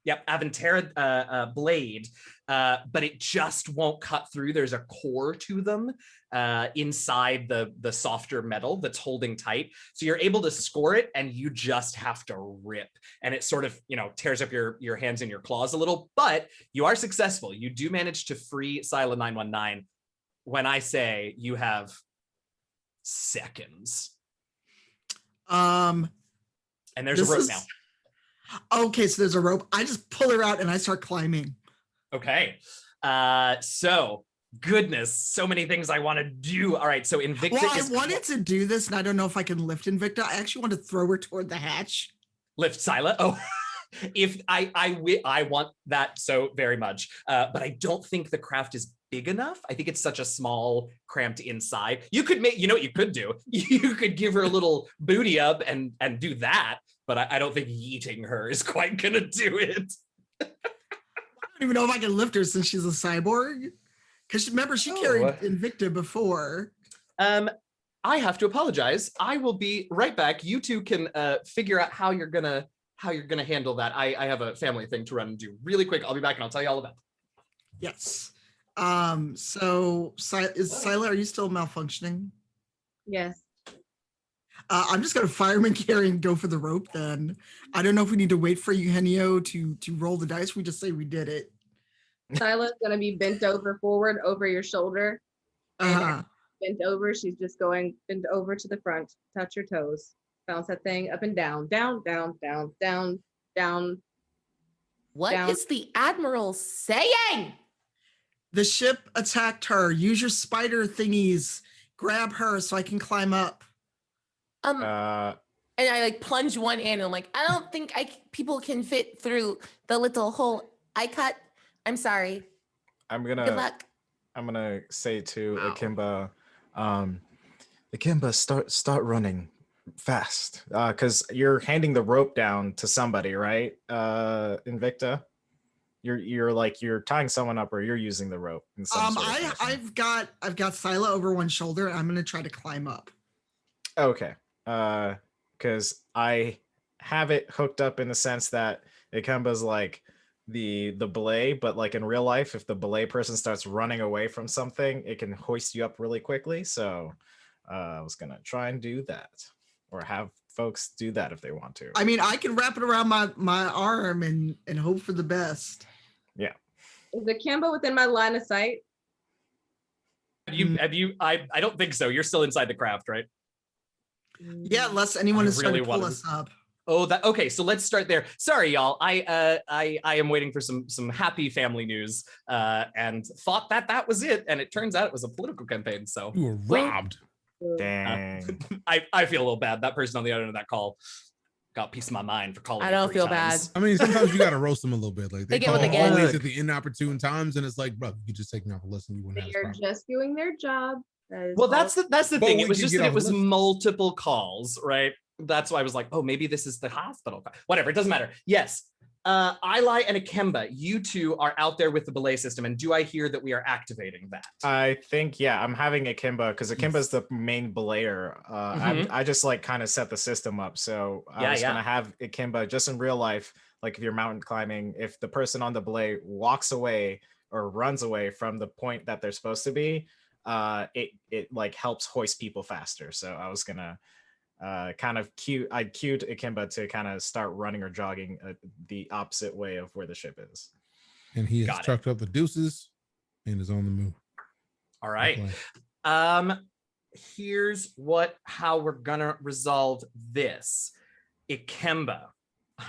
Speaker 2: Yep, Aventera blade, but it just won't cut through. There's a core to them inside the softer metal that's holding tight. So you're able to score it, and you just have to rip. And it sort of, you know, tears up your hands and your claws a little, but you are successful. You do manage to free Cyla 919. When I say you have seconds.
Speaker 5: Um,
Speaker 2: And there's a rope now.
Speaker 5: Okay, so there's a rope. I just pull her out and I start climbing.
Speaker 2: Okay. So goodness, so many things I want to do. All right, so Invicta
Speaker 5: Well, I
Speaker 2: is
Speaker 5: wanted to do this, and I don't know if I can lift Invicta. I actually want to throw her toward the hatch.
Speaker 2: lift Cyla. Oh, if I want that so very much, but I don't think the craft is big enough. I think it's such a small, cramped inside. You could make, you know what you could do? You could give her a little booty up and do that, but I don't think yeeting her is quite gonna do it.
Speaker 5: I don't even know if I can lift her since she's a cyborg. Because remember, she carried Invicta before.
Speaker 2: I have to apologize. I will be right back. You two can figure out how you're gonna handle that. I have a family thing to run and do really quick. I'll be back and I'll tell you all about it.
Speaker 5: Yes. So Cyla, are you still malfunctioning?
Speaker 6: Yes.
Speaker 5: I'm just gonna fireman carry and go for the rope then. I don't know if we need to wait for Eugenio to roll the dice. We just say we did it.
Speaker 6: Cyla's gonna be bent over forward over your shoulder.
Speaker 5: Uh-huh.
Speaker 6: Bent over, she's just going bent over to the front, touch your toes, bounce that thing up and down, down, down, down, down, down.
Speaker 7: What
Speaker 6: Down.
Speaker 7: is the Admiral saying?
Speaker 5: The ship attacked her. Use your spider thingies. Grab her so I can climb up.
Speaker 7: And I like plunge one in and I'm like, I don't think people can fit through the little hole I cut. I'm sorry. Good luck.
Speaker 3: I'm gonna say to Ikemba, Ikemba, start running fast. Cause you're handing the rope down to somebody, right? Invicta? You're tying someone up or you're using the rope in some sort of fashion.
Speaker 5: I've got Cyla over one shoulder. I'm gonna try to climb up.
Speaker 3: Okay. Because I have it hooked up in the sense that Ikemba's like the belay, but like in real life, if the belay person starts running away from something, it can hoist you up really quickly. So I was gonna try and do that, or have folks do that if they want to.
Speaker 5: I mean, I can wrap it around my arm and hope for the best.
Speaker 3: Yeah.
Speaker 6: Is Ikemba within my line of sight?
Speaker 2: Have you? I don't think so. You're still inside the craft, right?
Speaker 5: Yeah, unless anyone is trying to pull us up.
Speaker 2: Oh, that okay. So let's start there. Sorry, y'all. I am waiting for some happy family news, and thought that was it, and it turns out it was a political campaign. So
Speaker 4: You were robbed.
Speaker 3: Dang.
Speaker 2: I feel a little bad. That person on the other end of that call got a piece of my mind for calling.
Speaker 7: I
Speaker 2: me
Speaker 7: don't
Speaker 2: 3
Speaker 7: feel
Speaker 2: times.
Speaker 7: bad.
Speaker 4: I mean, sometimes you gotta roast them a little bit. Like
Speaker 7: They get
Speaker 4: call
Speaker 7: what they get.
Speaker 4: always at the inopportune times, and it's like, bro, you could just take me off a list and you wouldn't have this
Speaker 6: They're
Speaker 4: problem.
Speaker 6: just doing their job.
Speaker 2: Well, that's the
Speaker 4: But
Speaker 2: thing.
Speaker 4: we
Speaker 2: It was
Speaker 4: can
Speaker 2: just
Speaker 4: get
Speaker 2: that it
Speaker 4: off
Speaker 2: was
Speaker 4: the list.
Speaker 2: multiple calls, right? That's why I was like, oh, maybe this is the hospital. Whatever, it doesn't matter. Yes. Ilay and Ikemba, you two are out there with the belay system, and do I hear that we are activating that?
Speaker 3: I think, yeah, I'm having Ikemba because Ikemba's the main belayer. I just like kind of set the system up. So I was gonna have Ikemba just in real life, like if you're mountain climbing, if the person on the belay walks away or runs away from the point that they're supposed to be, it like helps hoist people faster. So I was gonna I'd cue Ikemba to kind of start running or jogging the opposite way of where the ship is.
Speaker 4: And he has trucked up the deuces and is on the move.
Speaker 2: All right. Here's how we're gonna resolve this. Ikemba. I'm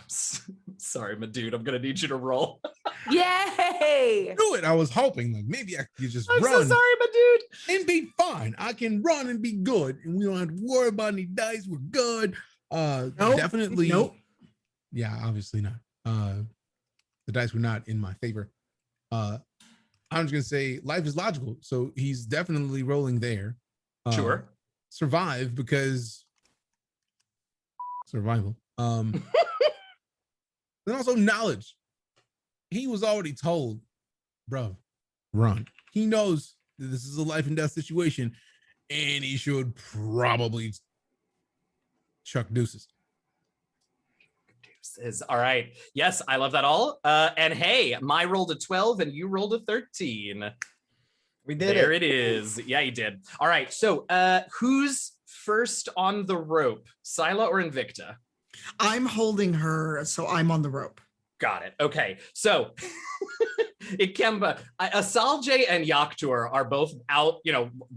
Speaker 2: sorry, my dude. I'm gonna need you to roll.
Speaker 7: Yay!
Speaker 4: Do it. I was hoping like maybe I could just
Speaker 2: I'm
Speaker 4: run.
Speaker 2: so sorry, my dude.
Speaker 4: And be fine. I can run and be good, and we don't have to worry about any dice. We're good. Definitely.
Speaker 5: Nope.
Speaker 4: Yeah, obviously not. The dice were not in my favor. I'm just gonna say life is logical, so he's definitely rolling there.
Speaker 2: Sure.
Speaker 4: Survive because survival. Then also knowledge. He was already told, bro, run. He knows that this is a life and death situation, and he should probably chuck deuces.
Speaker 2: Deuces. All right. Yes, I love that all. And hey, my rolled a 12 and you rolled a 13.
Speaker 3: We did
Speaker 2: there it is. Yeah, you did. All right. So who's first on the rope? Cyla or Invicta?
Speaker 5: I'm holding her, so I'm on the rope.
Speaker 2: Got it. Okay. So Ikemba, Asalje and Yaktur are both out,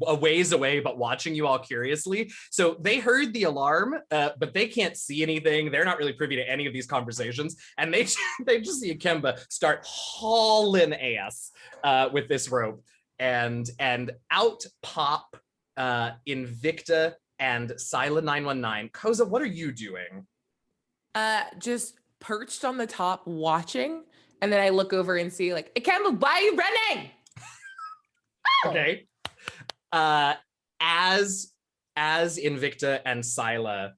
Speaker 2: a ways away, but watching you all curiously. So they heard the alarm, but they can't see anything. They're not really privy to any of these conversations. And they just see Ikemba start hauling ass with this rope. And out pop Invicta and Cyla 919. Koseh, what are you doing?
Speaker 7: Just perched on the top watching, and then I look over and see like, Ikemba, why are you running?
Speaker 2: Okay. As Invicta and Cyla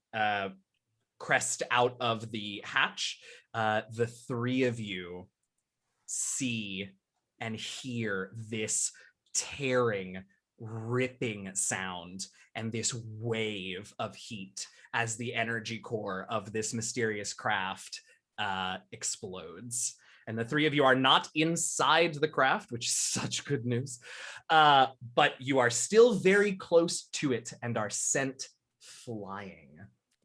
Speaker 2: crest out of the hatch, the three of you see and hear this tearing, ripping sound and this wave of heat as the energy core of this mysterious craft explodes. And the three of you are not inside the craft, which is such good news, but you are still very close to it and are sent flying.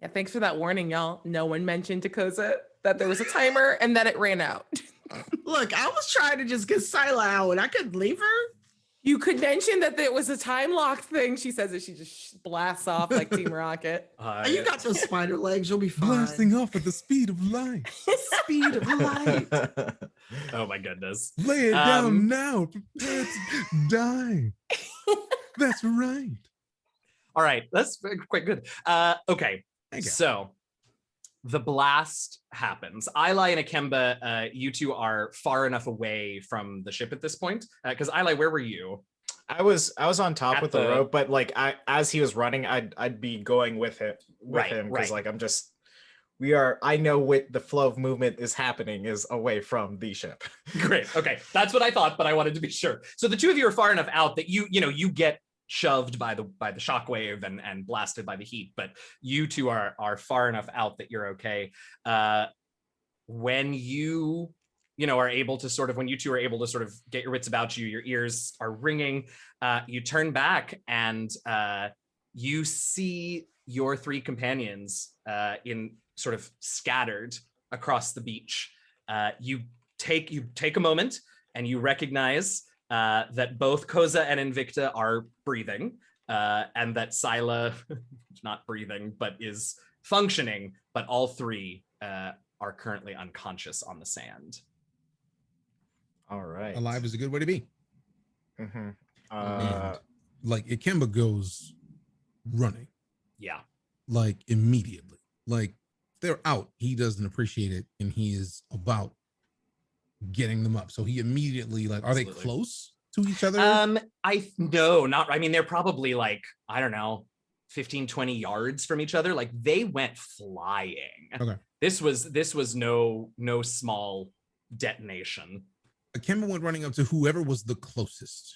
Speaker 7: Yeah, thanks for that warning, y'all. No one mentioned to Koseh that there was a timer and that it ran out.
Speaker 5: Look, I was trying to just get Cyla out and I couldn't leave her.
Speaker 7: You could mention that there was a time locked thing. She says that she just blasts off like Team Rocket.
Speaker 5: You got those spider legs. You'll be fine.
Speaker 4: Blasting off at the speed of light.
Speaker 7: Speed of light.
Speaker 2: Oh my goodness.
Speaker 4: Lay it down now. Prepare to die. That's right.
Speaker 2: All right, that's quite good. Okay, so the blast happens. Ilay and Ikemba, you two are far enough away from the ship at this point. Because Ilay, where were you?
Speaker 3: I was on top
Speaker 2: At
Speaker 3: with the
Speaker 2: the-
Speaker 3: rope, but like as he was running, I'd be going with him
Speaker 2: Right,
Speaker 3: because
Speaker 2: right.
Speaker 3: like I know what the flow of movement is happening is away from the ship.
Speaker 2: Great. Okay, that's what I thought, but I wanted to be sure. So the two of you are far enough out that you get shoved by the shockwave and blasted by the heat, but you two are far enough out that you're okay. When you are able to sort of get your wits about you, your ears are ringing, you turn back and you see your three companions in sort of scattered across the beach. You take a moment and you recognize that both Koseh and Invicta are breathing, and that Cyla is not breathing, but is functioning, but all three are currently unconscious on the sand.
Speaker 3: All right.
Speaker 4: Alive is a good way to be.
Speaker 3: Mm-hmm.
Speaker 4: And like Ikemba goes running,
Speaker 2: Yeah.
Speaker 4: like immediately. Like they're out. He doesn't appreciate it, and he is about getting them up. So he immediately like, are they
Speaker 2: Absolutely.
Speaker 4: close to each other?
Speaker 2: They're probably like, I don't know, 15, 20 yards from each other. Like they went flying.
Speaker 4: Okay.
Speaker 2: This was no small detonation.
Speaker 4: Ikemba went running up to whoever was the closest.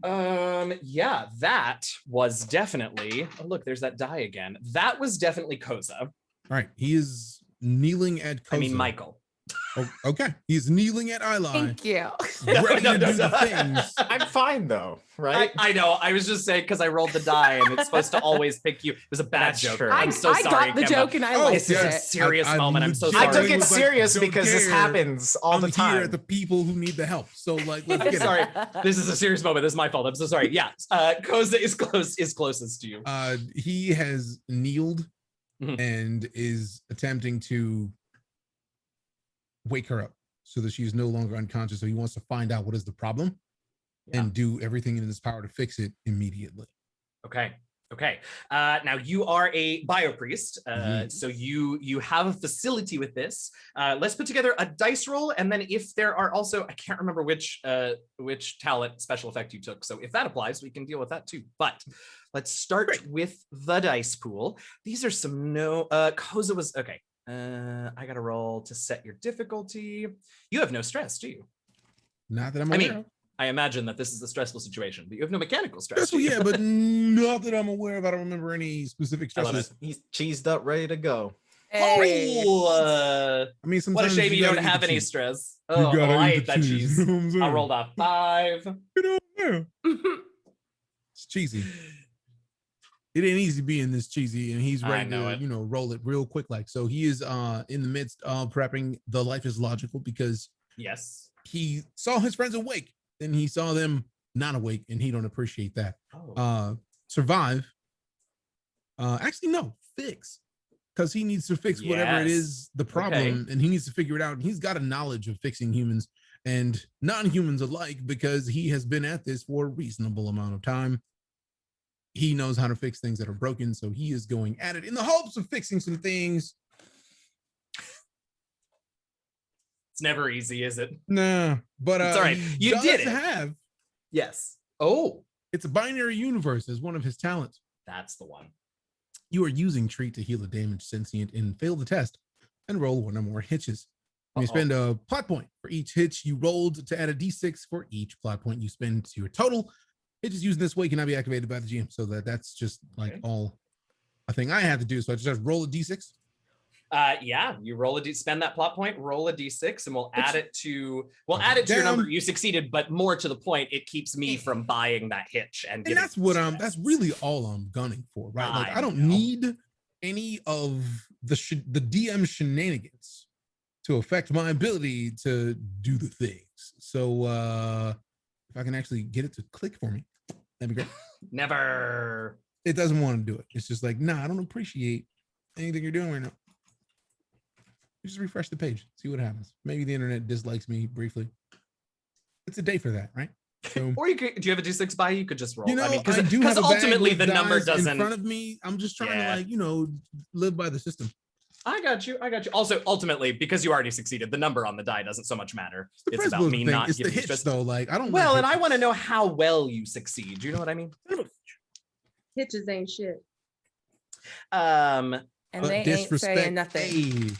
Speaker 2: Yeah, that was definitely, oh look, there's that die again. That was definitely Koseh.
Speaker 4: All right, he is kneeling at Koseh.
Speaker 2: I mean, Michael.
Speaker 4: Oh, okay, he's kneeling at Ilay.
Speaker 7: Thank you.
Speaker 4: Ready to do the things.
Speaker 3: I'm fine though, right?
Speaker 2: I know. I was just saying because I rolled the die and it's supposed to always pick you. It was a bad
Speaker 3: That's
Speaker 2: joke.
Speaker 3: true.
Speaker 2: I'm so
Speaker 7: I
Speaker 2: sorry.
Speaker 7: got the
Speaker 2: Ikemba.
Speaker 7: joke and I
Speaker 4: Oh,
Speaker 7: liked
Speaker 2: This is a
Speaker 7: it.
Speaker 2: serious
Speaker 4: I
Speaker 2: moment. I'm so
Speaker 4: legit-
Speaker 3: I
Speaker 2: sorry.
Speaker 3: took it
Speaker 4: was like,
Speaker 3: serious
Speaker 4: don't
Speaker 3: because this
Speaker 4: care.
Speaker 3: happens all
Speaker 4: I'm
Speaker 3: the
Speaker 4: here
Speaker 3: time.
Speaker 4: at the people who need the help. So like, let's get
Speaker 2: Sorry,
Speaker 4: it.
Speaker 2: this is a serious moment. This is my fault. I'm so sorry. Yeah, Koseh is closest to you.
Speaker 4: He has kneeled
Speaker 2: Mhm.
Speaker 4: and is attempting to wake her up so that she is no longer unconscious. So he wants to find out what is the problem and do everything in his power to fix it immediately.
Speaker 2: Okay. Now you are a biopriest, so you have a facility with this. Let's put together a dice roll, and then if there are also, I can't remember which talent special effect you took. So if that applies, we can deal with that too. But let's start with the dice pool. These are some Koseh was okay. I got to roll to set your difficulty. You have no stress, do you?
Speaker 4: Not that I'm aware of.
Speaker 2: I imagine that this is a stressful situation, but you have no mechanical stress.
Speaker 4: Stressful,
Speaker 2: do you?
Speaker 4: yeah, but not that I'm aware of. I don't remember any specific
Speaker 2: I love
Speaker 4: stresses.
Speaker 3: He's cheesed up, ready to go.
Speaker 7: Hey.
Speaker 2: Oh,
Speaker 4: I mean,
Speaker 2: what a
Speaker 4: sometimes
Speaker 2: shame you
Speaker 4: gotta
Speaker 2: don't
Speaker 4: eat
Speaker 2: have
Speaker 4: the
Speaker 2: any
Speaker 4: cheese.
Speaker 2: stress.
Speaker 4: You
Speaker 2: Oh,
Speaker 4: gotta
Speaker 2: I
Speaker 4: eat
Speaker 2: hate
Speaker 4: the
Speaker 2: that
Speaker 4: cheese,
Speaker 2: cheese.
Speaker 4: you know what I'm saying?
Speaker 2: I rolled a 5.
Speaker 4: You know, yeah. It's cheesy. It ain't easy being this cheesy, and he's
Speaker 2: I
Speaker 4: ready
Speaker 2: know
Speaker 4: to,
Speaker 2: it.
Speaker 4: roll it real quick. Like, so he is in the midst of prepping the life is logical because
Speaker 2: Yes.
Speaker 4: he saw his friends awake, then he saw them not awake, and he don't appreciate that. Survive. Actually, no, fix. Because he needs to fix whatever it is, the problem, and he needs to figure it out. And he's got a knowledge of fixing humans and non-humans alike because he has been at this for a reasonable amount of time. He knows how to fix things that are broken, so he is going at it in the hopes of fixing some things.
Speaker 2: It's never easy, is it?
Speaker 4: Nah, but
Speaker 2: it's all right. You did it.
Speaker 4: Have
Speaker 2: yes. Oh,
Speaker 4: it's a binary universe as one of his talents.
Speaker 2: That's the one.
Speaker 4: You are using treat to heal a damaged sentient and fail the test and roll one or more hitches. You spend a plot point for each hitch you rolled to add a d6 for each plot point you spend to your total. Hitches used this way cannot be activated by the GM, so that's just like all a thing I have to do. So I just have to roll a d6.
Speaker 2: Yeah, you roll spend that plot point, roll a d6, and we'll add it to your number. You succeeded, but more to the point, it keeps me from buying that hitch, and
Speaker 4: that's what that's really all I'm gunning for, right? Like I don't need any of the DM shenanigans to affect my ability to do the things. So if I can actually get it to click for me, that'd be great.
Speaker 2: Never.
Speaker 4: It doesn't want to do it. It's just like, nah, I don't appreciate anything you're doing right now. Just refresh the page, see what happens. Maybe the internet dislikes me briefly. It's a day for that, right? So,
Speaker 2: or do you have a d6 by you? Could just roll.
Speaker 4: You know,
Speaker 2: I mean,
Speaker 4: because
Speaker 2: ultimately the number doesn't
Speaker 4: in front of me. I'm just trying to live by the system.
Speaker 2: I got you. Also, ultimately, because you already succeeded, the number on the die doesn't so much matter. It's about me not
Speaker 4: giving the hitch, though. Like I don't.
Speaker 2: Well, and I want to know how well you succeed. Do you know what I mean?
Speaker 6: Hitches ain't shit.
Speaker 7: And they ain't saying nothing.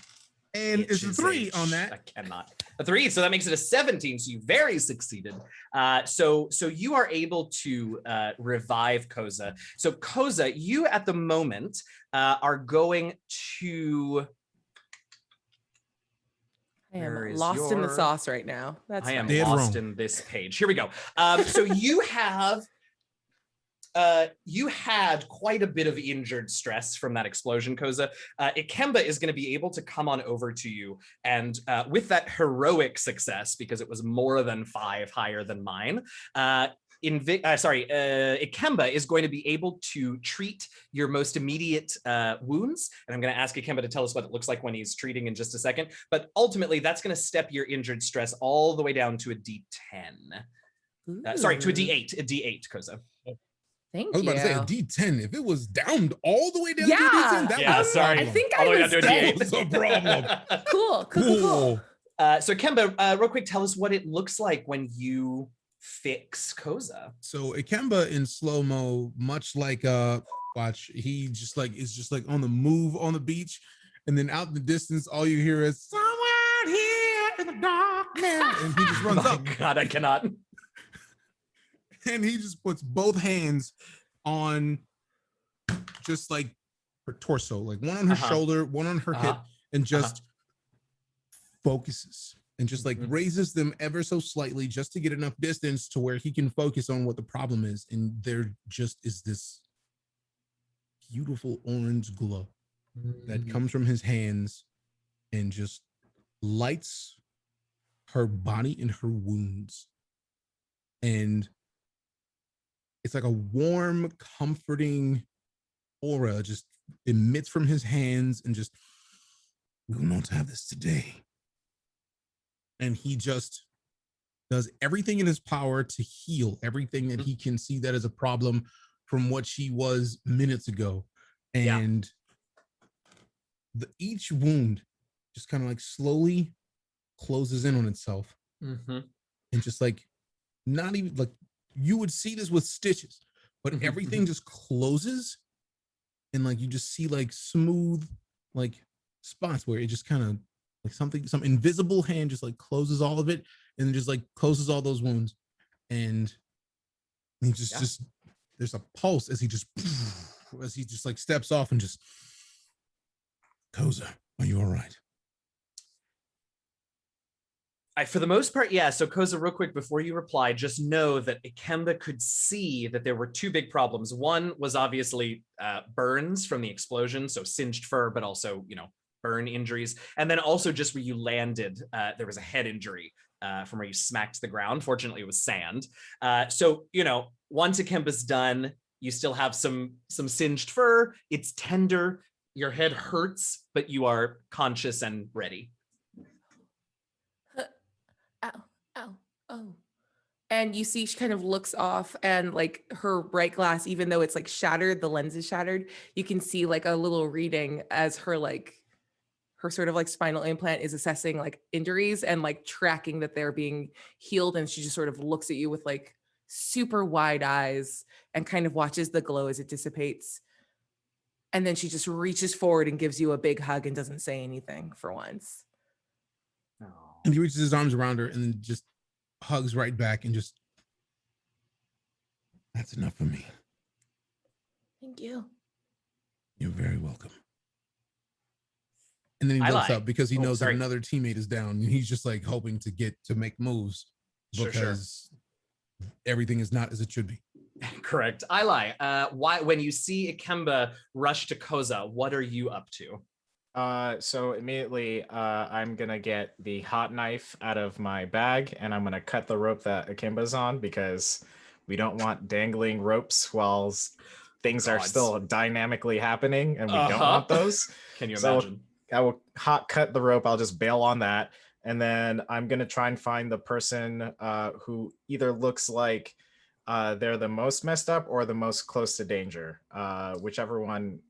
Speaker 4: And it's a 3 on that.
Speaker 2: I cannot. A 3, so that makes it a 17. So you very succeeded. So you are able to revive Koseh. So Koseh, you at the moment are going to.
Speaker 7: I am lost in the sauce right now. I
Speaker 2: am lost in this page. Here we go. So you have. You had quite a bit of injured stress from that explosion, Koseh. Ikemba is going to be able to come on over to you, and with that heroic success, because it was more than 5 higher than mine, Ikemba is going to be able to treat your most immediate wounds, and I'm going to ask Ikemba to tell us what it looks like when he's treating in just a second, but ultimately that's going to step your injured stress all the way down to a D10. To a D8, Koseh.
Speaker 7: Thank you.
Speaker 4: I was about to say a D10. If it was down all the way down to a D10, that was
Speaker 2: sorry.
Speaker 7: I think I was
Speaker 2: dead.
Speaker 4: That was a problem.
Speaker 7: Cool.
Speaker 2: So Ikemba, real quick, tell us what it looks like when you fix Koseh.
Speaker 4: So Ikemba in slow-mo, much like watch, he just like is just like on the move on the beach, and then out in the distance, all you hear is somewhere here in the darkness, and he just runs up.
Speaker 2: God, I cannot.
Speaker 4: And he just puts both hands on just like her torso, like one on her shoulder, one on her hip, and just focuses and just like raises them ever so slightly just to get enough distance to where he can focus on what the problem is. And there just is this beautiful orange glow that comes from his hands and just lights her body and her wounds. And it's like a warm, comforting aura just emits from his hands and just, we will not have this today. And he just does everything in his power to heal everything that he can see that is a problem from what she was minutes ago. And each wound just kind of like slowly closes in on itself. And just like, not even like, you would see this with stitches, but everything just closes, and like you just see like smooth like spots where it just kind of like some invisible hand just like closes all of it, and then just like closes all those wounds, and he just there's a pulse as he just like steps off and just, Koseh, are you all right?
Speaker 2: For the most part, yeah. So Koseh, real quick, before you reply, just know that Ikemba could see that there were 2 big problems. One was obviously burns from the explosion, so singed fur, but also, burn injuries. And then also just where you landed, there was a head injury from where you smacked the ground. Fortunately, it was sand. So, you know, once Ikemba's done, you still have some singed fur. It's tender. Your head hurts, but you are conscious and ready.
Speaker 7: Ow, ow, oh. And you see she kind of looks off, and like her right glass, even though it's like shattered, the lens is shattered, you can see like a little reading as her sort of like spinal implant is assessing like injuries and like tracking that they're being healed. And she just sort of looks at you with like super wide eyes and kind of watches the glow as it dissipates. And then she just reaches forward and gives you a big hug and doesn't say anything for once.
Speaker 4: And he reaches his arms around her and then just hugs right back and just, that's enough for me.
Speaker 7: Thank you.
Speaker 4: You're very welcome. And then he looks up because he knows that another teammate is down, and he's just like hoping to make moves because everything is not as it should be.
Speaker 2: Correct. Ilay, why when you see Ikemba rush to Koseh, what are you up to?
Speaker 3: So immediately I'm gonna get the hot knife out of my bag, and I'm gonna cut the rope that Ikemba's on, because we don't want dangling ropes while things are still dynamically happening, and we don't want those.
Speaker 2: Can you imagine?
Speaker 3: I will hot cut the rope. I'll just bail on that, and then I'm gonna try and find the person who either looks like they're the most messed up or the most close to danger. Whichever one.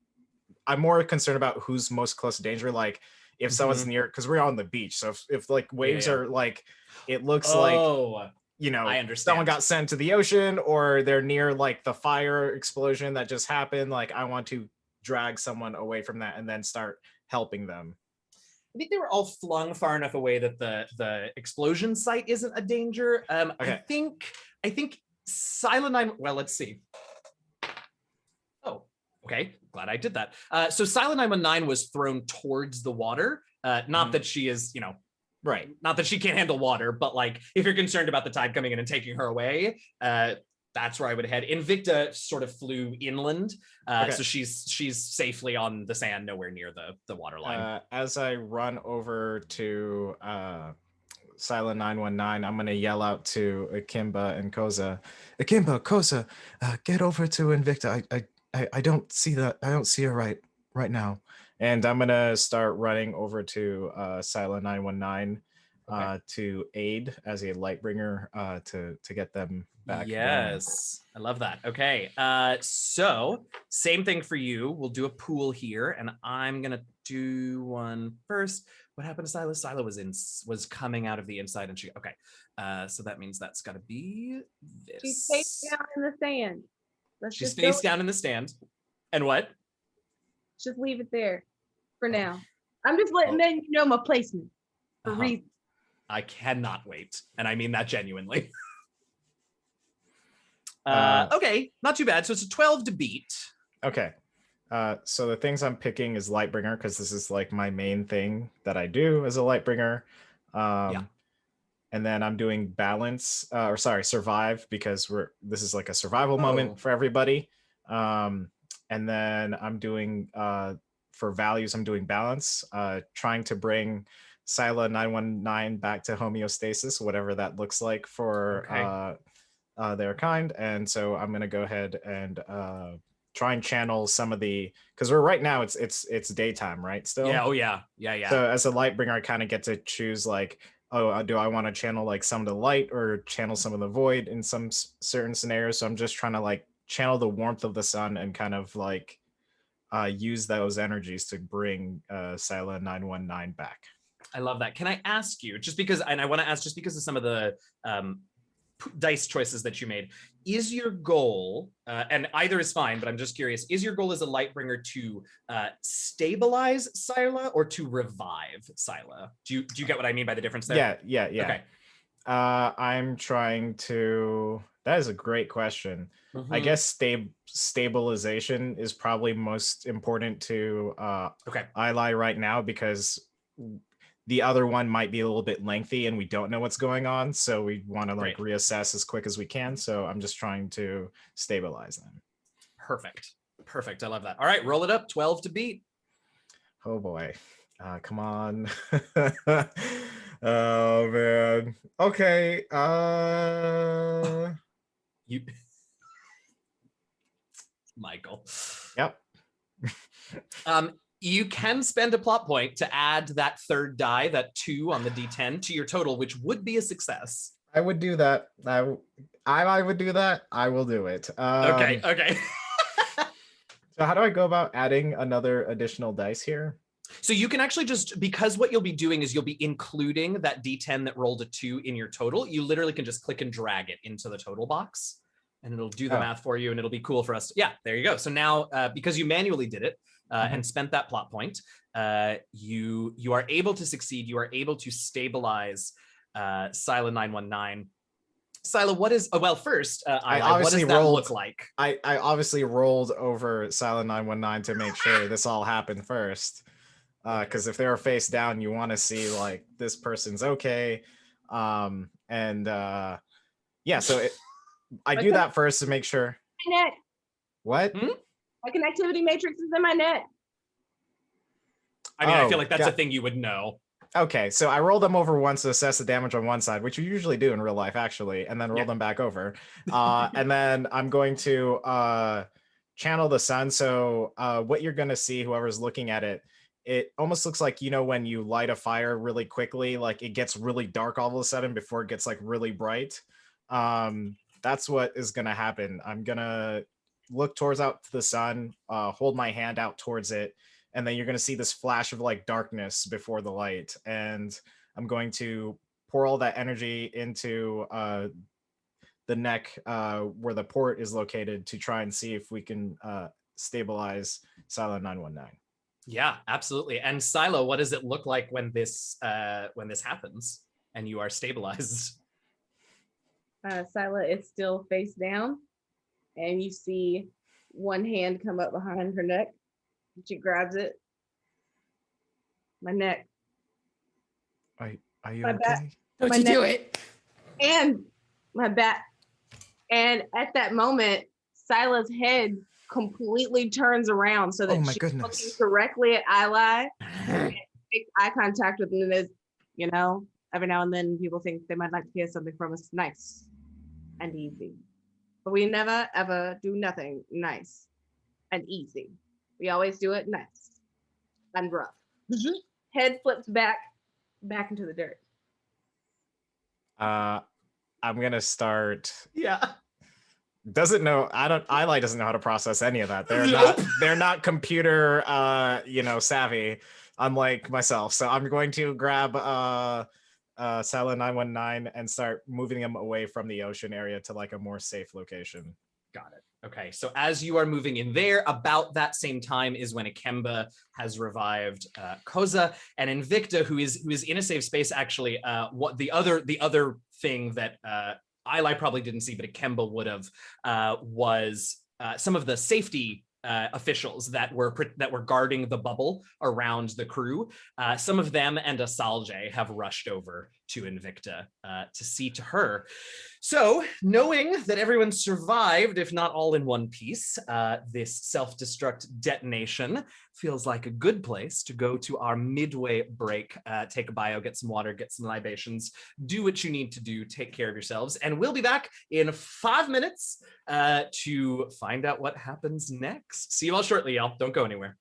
Speaker 3: I'm more concerned about who's most close to danger. Like if someone's near, because we're on the beach. So if like waves are like, it looks like, you know,
Speaker 2: I understand.
Speaker 3: Someone got sent to the ocean, or they're near like the fire explosion that just happened. Like I want to drag someone away from that and then start helping them.
Speaker 2: I think they were all flung far enough away that the explosion site isn't a danger.
Speaker 3: Okay.
Speaker 2: I think Cyla 9. Well, let's see. Oh, okay. Glad I did that. So Cyla 919 was thrown towards the water. Not that she is, you know,
Speaker 3: right.
Speaker 2: Not that she can't handle water, but like if you're concerned about the tide coming in and taking her away, that's where I would head. Invicta sort of flew inland, so she's safely on the sand, nowhere near the water line.
Speaker 3: As I run over to Cyla 919, I'm gonna yell out to Ikemba and Koseh. Ikemba, Koseh, get over to Invicta. I don't see that. I don't see her right now. And I'm gonna start running over to Cyla 919 to aid as a light bringer to get them back.
Speaker 2: Yes, I love that. Okay, so same thing for you. We'll do a pool here, and I'm gonna do one first. What happened to Cyla? Cyla was coming out of the inside, and so that means that's got to be this.
Speaker 6: She's face down in the sand.
Speaker 2: She's face down in the stand. And what?
Speaker 6: Just leave it there for now. I'm just letting them know my placement for reason.
Speaker 2: I cannot wait, and I mean that genuinely. Okay, not too bad. So it's a 12 to beat.
Speaker 3: Okay. So the things I'm picking is Lightbringer, because this is like my main thing that I do as a Lightbringer. And then I'm doing survive, because this is like a survival moment for everybody. And then I'm doing for values, I'm doing balance, trying to bring Cyla 919 back to homeostasis, whatever that looks like for their kind. And so I'm gonna go ahead and try and channel some of the, because right now it's daytime, right? Still.
Speaker 2: Yeah.
Speaker 3: So as a light bringer, I kind of get to choose like, do I want to channel like some of the light or channel some of the void in some certain scenarios? So I'm just trying to like channel the warmth of the sun and kind of like use those energies to bring Cyla 919 back.
Speaker 2: I love that. Can I ask you, just because of some of the dice choices that you made, is your goal, and either is fine, but I'm just curious, is your goal as a Lightbringer to stabilize Cyla or to revive Cyla? Do you get what I mean by the difference there?
Speaker 3: Yeah.
Speaker 2: Okay.
Speaker 3: I'm trying to, that is a great question. I guess stabilization is probably most important to Ilay right now, because the other one might be a little bit lengthy and we don't know what's going on. So we want to like reassess as quick as we can. So I'm just trying to stabilize them.
Speaker 2: Perfect. I love that. All right, roll it up. 12 to beat.
Speaker 3: Oh boy. Come on. Oh man. Okay.
Speaker 2: You, Michael.
Speaker 3: Yep.
Speaker 2: You can spend a plot point to add that third die, that 2 on the D10, to your total, which would be a success.
Speaker 3: I would do that. I would do that. I will do it.
Speaker 2: Okay.
Speaker 3: So how do I go about adding another additional dice here?
Speaker 2: So you can actually just, because what you'll be doing is you'll be including that D10 that rolled a 2 in your total. You literally can just click and drag it into the total box and it'll do the math for you and it'll be cool for us. Yeah, there you go. So now, because you manually did it and spent that plot point, you are able to succeed. You are able to stabilize Cyla 919. Cyla, what is, well, first, Ilay, what does that look like?
Speaker 3: I obviously rolled over Cyla 919 to make sure this all happened first. Because if they're face down, you want to see like this person's okay. Yeah, so I do that first to make sure.
Speaker 6: My net.
Speaker 3: What?
Speaker 6: My connectivity matrix is in my net.
Speaker 2: I mean, I feel like that's a thing you would know.
Speaker 3: Okay, so I roll them over once to assess the damage on one side, which you usually do in real life, actually, and then roll them back over. And then I'm going to channel the sun. So what you're going to see, whoever's looking at it, it almost looks like, you know, when you light a fire really quickly, like it gets really dark all of a sudden before it gets like really bright. That's what is going to happen. I'm going to look towards out to the sun, hold my hand out towards it, and then you're going to see this flash of like darkness before the light. And I'm going to pour all that energy into the neck where the port is located to try and see if we can stabilize Cyla 919.
Speaker 2: Yeah, absolutely. And Cyla, what does it look like when this happens and you are stabilized?
Speaker 6: Cyla is still face down, and you see one hand come up behind her neck. She grabs it. My neck.
Speaker 3: Are you
Speaker 6: my
Speaker 3: okay?
Speaker 6: Back,
Speaker 7: Don't you do it?
Speaker 6: And my back. And at that moment, Cyla's head completely turns around so that she's looking directly at Ilay. Makes eye contact with him. Is, you know, every now and then people think they might like to hear something from us nice and easy. But we never, ever do nothing nice and easy. We always do it nice and rough. Head flips back into the dirt.
Speaker 3: I'm gonna start.
Speaker 2: Yeah.
Speaker 3: Ilay doesn't know how to process any of that. They're not computer savvy, unlike myself. So I'm going to grab Cyla 919 and start moving them away from the ocean area to like a more safe location.
Speaker 2: Got it. Okay, so as you are moving in there, about that same time is when Ikemba has revived Koseh, and Invicta, who is in a safe space. Actually, what the other thing that Ilay probably didn't see, but Ikemba would have, was some of the safety officials that were guarding the bubble around the crew. Some of them and Asalje have rushed over to Invicta to see to her. So, knowing that everyone survived, if not all in one piece, this self-destruct detonation feels like a good place to go to our midway break. Take a bio, get some water, get some libations, do what you need to do, take care of yourselves, and we'll be back in 5 minutes to find out what happens next. See you all shortly, y'all. Don't go anywhere.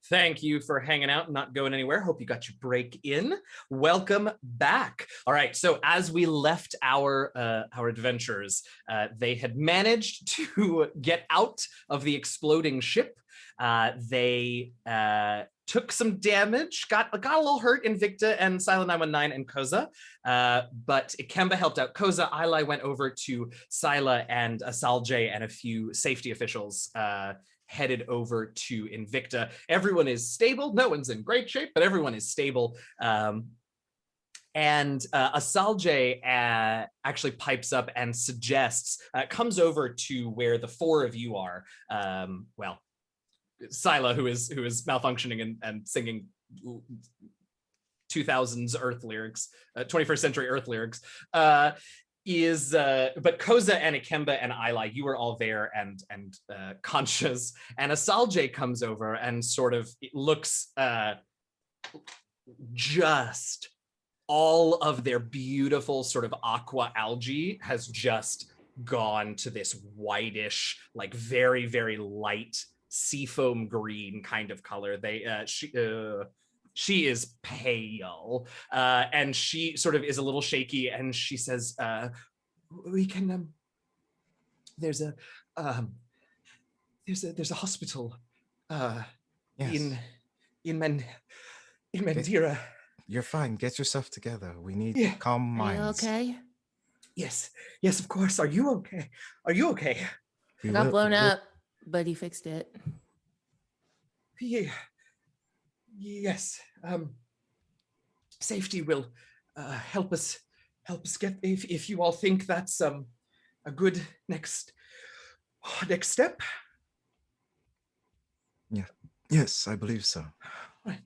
Speaker 2: Thank you for hanging out and not going anywhere. Hope you got your break in. Welcome back. All right, so as we left our adventurers, they had managed to get out of the exploding ship. They took some damage, got a little hurt, Invicta and Cyla 919 and Koseh, but Ikemba helped out Koseh. Ilay went over to Cyla and Asalje and a few safety officials headed over to Invicta. Everyone is stable. No one's in great shape, but everyone is stable. And Asalje actually pipes up and suggests, comes over to where the four of you are. Well, Cyla, who is malfunctioning and singing 2000s Earth lyrics, 21st century Earth lyrics, but Koseh and Ikemba and Ilay, you are all there and conscious. And Asalje comes over and sort of looks just all of their beautiful sort of aqua algae has just gone to this whitish, like very, very light seafoam green kind of color. She is pale, and she sort of is a little shaky, and she says, "We can. There's a hospital.
Speaker 3: Yes.
Speaker 2: in Mandira.
Speaker 3: You're fine. Get yourself together. We need
Speaker 2: Yeah.
Speaker 3: calm minds.
Speaker 7: Okay.
Speaker 2: Yes, of course. Are you okay?
Speaker 3: We
Speaker 7: Got
Speaker 3: will-
Speaker 7: blown
Speaker 3: we will-
Speaker 7: up, but he fixed it.
Speaker 2: Yeah. Yes. Safety will help us get, if you all think that's a good next step.
Speaker 3: Yeah. Yes, I believe so.
Speaker 2: Right.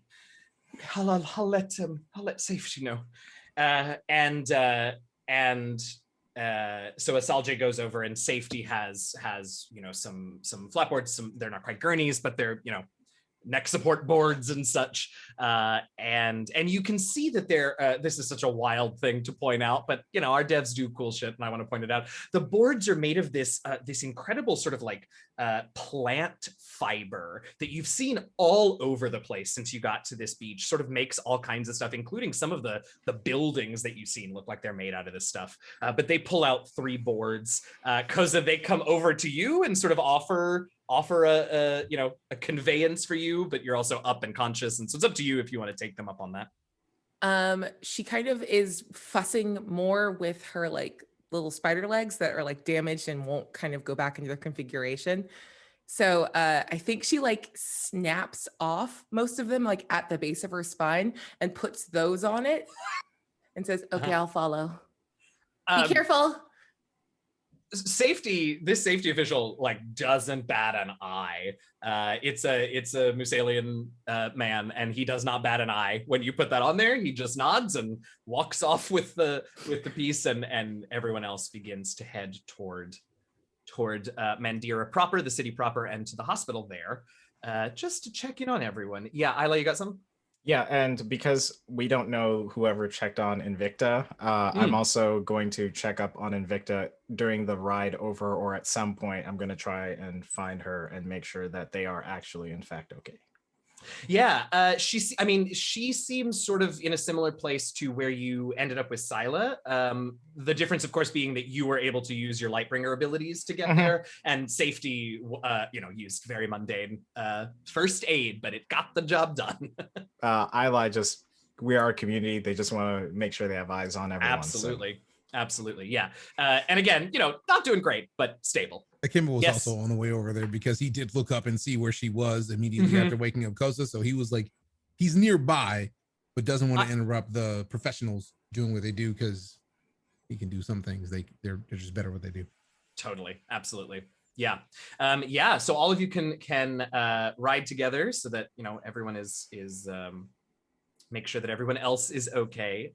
Speaker 2: I'll let safety know. So Asalje goes over, and safety has some flatboards. They're not quite gurneys, but they're neck support boards and such, and you can see that this is such a wild thing to point out, but our devs do cool shit, and I want to point it out. The boards are made of this incredible sort of like plant fiber that you've seen all over the place since you got to this beach. Sort of makes all kinds of stuff, including some of the buildings that you've seen look like they're made out of this stuff. But they pull out 3 boards. Koseh, they come over to you and sort of offer a conveyance for you, but you're also up and conscious, and so it's up to you if you want to take them up on that.
Speaker 7: She kind of is fussing more with her like little spider legs that are like damaged and won't kind of go back into their configuration. So I think she like snaps off most of them like at the base of her spine and puts those on it and says, "Okay, I'll follow. Be careful."
Speaker 2: This safety official like doesn't bat an eye. It's a Musalian man, and he does not bat an eye when you put that on there. He just nods and walks off with the piece, and everyone else begins to head toward Mandira proper, the city proper, and to the hospital there, just to check in on everyone. Yeah, Ilay, you got something?
Speaker 3: Yeah, and because we don't know whoever checked on Invicta, I'm also going to check up on Invicta during the ride over, or at some point I'm going to try and find her and make sure that they are actually in fact okay.
Speaker 2: Yeah, she seems sort of in a similar place to where you ended up with Cyla. The difference, of course, being that you were able to use your Lightbringer abilities to get there, and safety, used very mundane first aid, but it got the job done.
Speaker 3: Ilay we are a community. They just want to make sure they have eyes on everyone.
Speaker 2: Absolutely, yeah. And again, not doing great, but stable.
Speaker 4: Ikemba was also on the way over there because he did look up and see where she was immediately after waking up Koseh. So he was like, he's nearby, but doesn't want to interrupt the professionals doing what they do because he can do some things. They're just better at what they do.
Speaker 2: Totally, absolutely, yeah. So all of you can ride together so that everyone is make sure that everyone else is okay.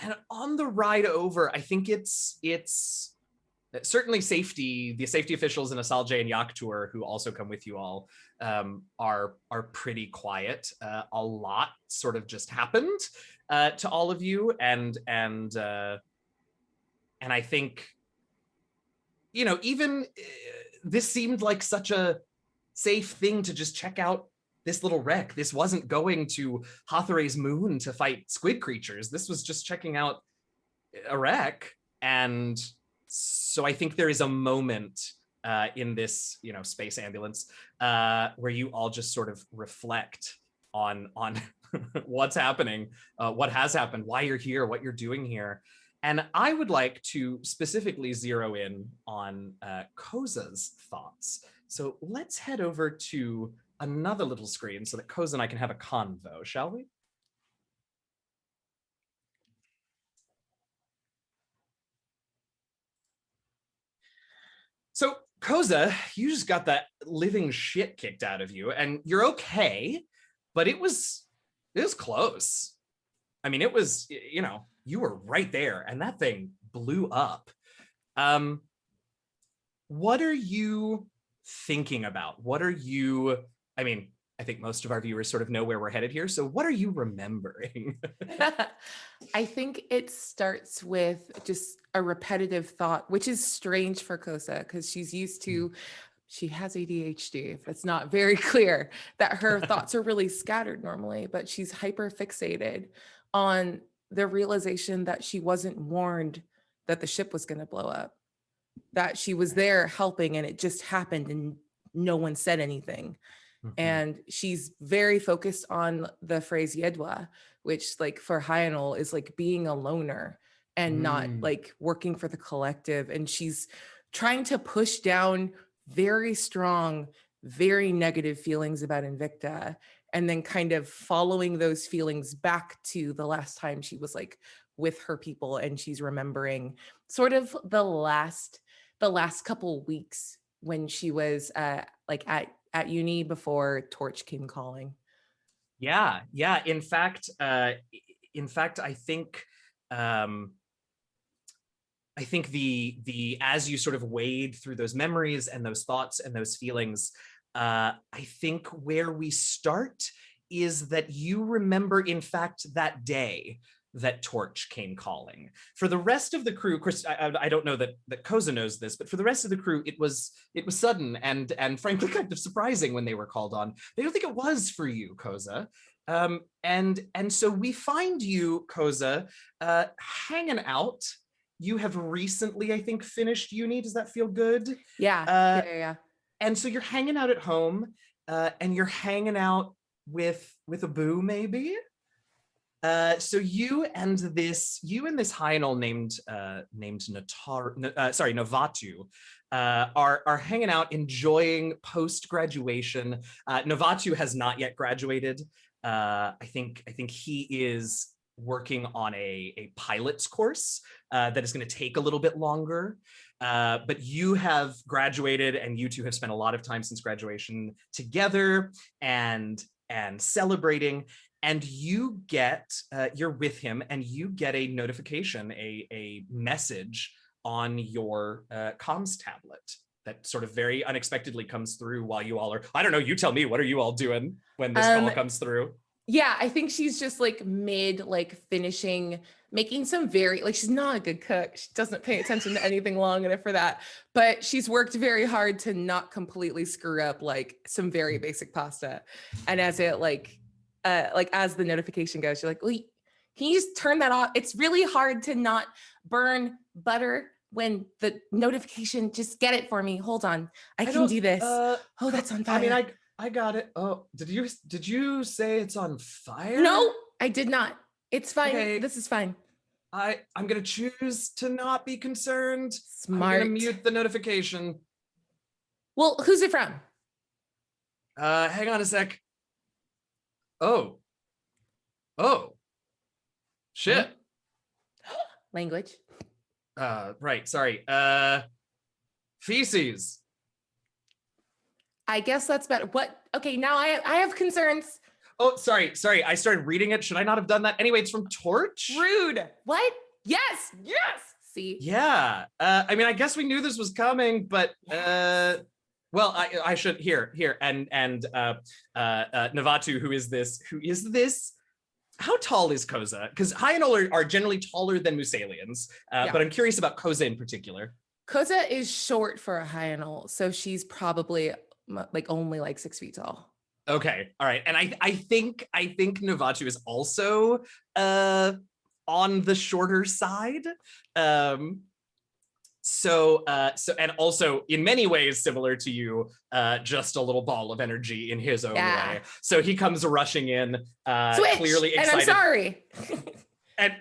Speaker 2: And on the ride over, I think it's certainly the safety officials in Asalje and Yaktur, who also come with you all, are pretty quiet. A lot sort of just happened to all of you, and I think even this seemed like such a safe thing to just check out this little wreck. This wasn't going to Hathare's moon to fight squid creatures. This was just checking out a wreck. And so I think there is a moment in this, space ambulance where you all just sort of reflect on what's happening, what has happened, why you're here, what you're doing here. And I would like to specifically zero in on Koseh's thoughts. So let's head over to another little screen so that Koseh and I can have a convo, shall we? So Koseh, you just got that living shit kicked out of you, and you're okay, but it was close. I mean, it was, you were right there, and that thing blew up. What are you thinking about? I think most of our viewers sort of know where we're headed here. So what are you remembering?
Speaker 7: I think it starts with just a repetitive thought, which is strange for Koseh because she's used to, she has ADHD. It's not very clear that her thoughts are really scattered normally, but she's hyper fixated on the realization that she wasn't warned that the ship was going to blow up, that she was there helping and it just happened and no one said anything. Mm-hmm. And she's very focused on the phrase Yedwa, which like for Hyanol is like being a loner and not like working for the collective. And she's trying to push down very strong, very negative feelings about Invicta, and then kind of following those feelings back to the last time she was like with her people. And she's remembering sort of the last couple weeks when she was like at uni before Torch came calling.
Speaker 2: Yeah. In fact, I think the as you sort of wade through those memories and those thoughts and those feelings, I think where we start is that you remember, in fact, that day that Torch came calling. For the rest of the crew, of course, I don't know that Koseh knows this, but for the rest of the crew, it was sudden and frankly kind of surprising when they were called on. They don't think it was for you, Koseh. And so we find you, Koseh, hanging out. You have recently, I think, finished uni. Does that feel good?
Speaker 7: Yeah. Yeah.
Speaker 2: And so you're hanging out at home, and you're hanging out with a boo, maybe. So you and this Hyanol named Novatu are hanging out, enjoying post-graduation. Novatu has not yet graduated. I think he is working on a pilot's course that is going to take a little bit longer. But you have graduated, and you two have spent a lot of time since graduation together and celebrating. And you get, you're with him, and you get a notification, a message on your comms tablet that sort of very unexpectedly comes through while you all are, I don't know, you tell me, what are you all doing when this call comes through?
Speaker 7: Yeah, I think she's just like mid, like finishing, making some very, like she's not a good cook. She doesn't pay attention to anything long enough for that, but she's worked very hard to not completely screw up like some very basic pasta. And as it like as the notification goes, she's like, well, can you just turn that off? It's really hard to not burn butter when the notification, just get it for me. Hold on. I can do this. Oh, that's on fire.
Speaker 2: I mean, I got it. Oh, did you say it's on fire?
Speaker 7: No, I did not. It's fine.
Speaker 2: Okay.
Speaker 7: This is fine.
Speaker 2: I'm going to choose to not be concerned.
Speaker 7: Smart.
Speaker 2: I'm going to mute the notification.
Speaker 7: Well, who's it from?
Speaker 2: Hang on a sec. Oh, shit.
Speaker 7: Language.
Speaker 2: Right. Sorry. Feces.
Speaker 7: I guess that's better. What? Okay, now I have concerns.
Speaker 2: Oh, sorry. I started reading it. Should I not have done that? Anyway, it's from Torch.
Speaker 7: Rude. What? Yes. See?
Speaker 2: Yeah. I mean, I guess we knew this was coming, but well, I should here and Novatu, who is this? How tall is Koseh? Because Hyanol are generally taller than Musalians, but I'm curious about Koseh in particular.
Speaker 7: Koseh is short for a Hyanol, so she's probably like only like 6 feet tall.
Speaker 2: Okay, all right, and I think Navatu is also on the shorter side. So and also in many ways similar to you, just a little ball of energy in his own way. So he comes rushing in,
Speaker 7: Switch,
Speaker 2: clearly excited.
Speaker 7: And I'm sorry.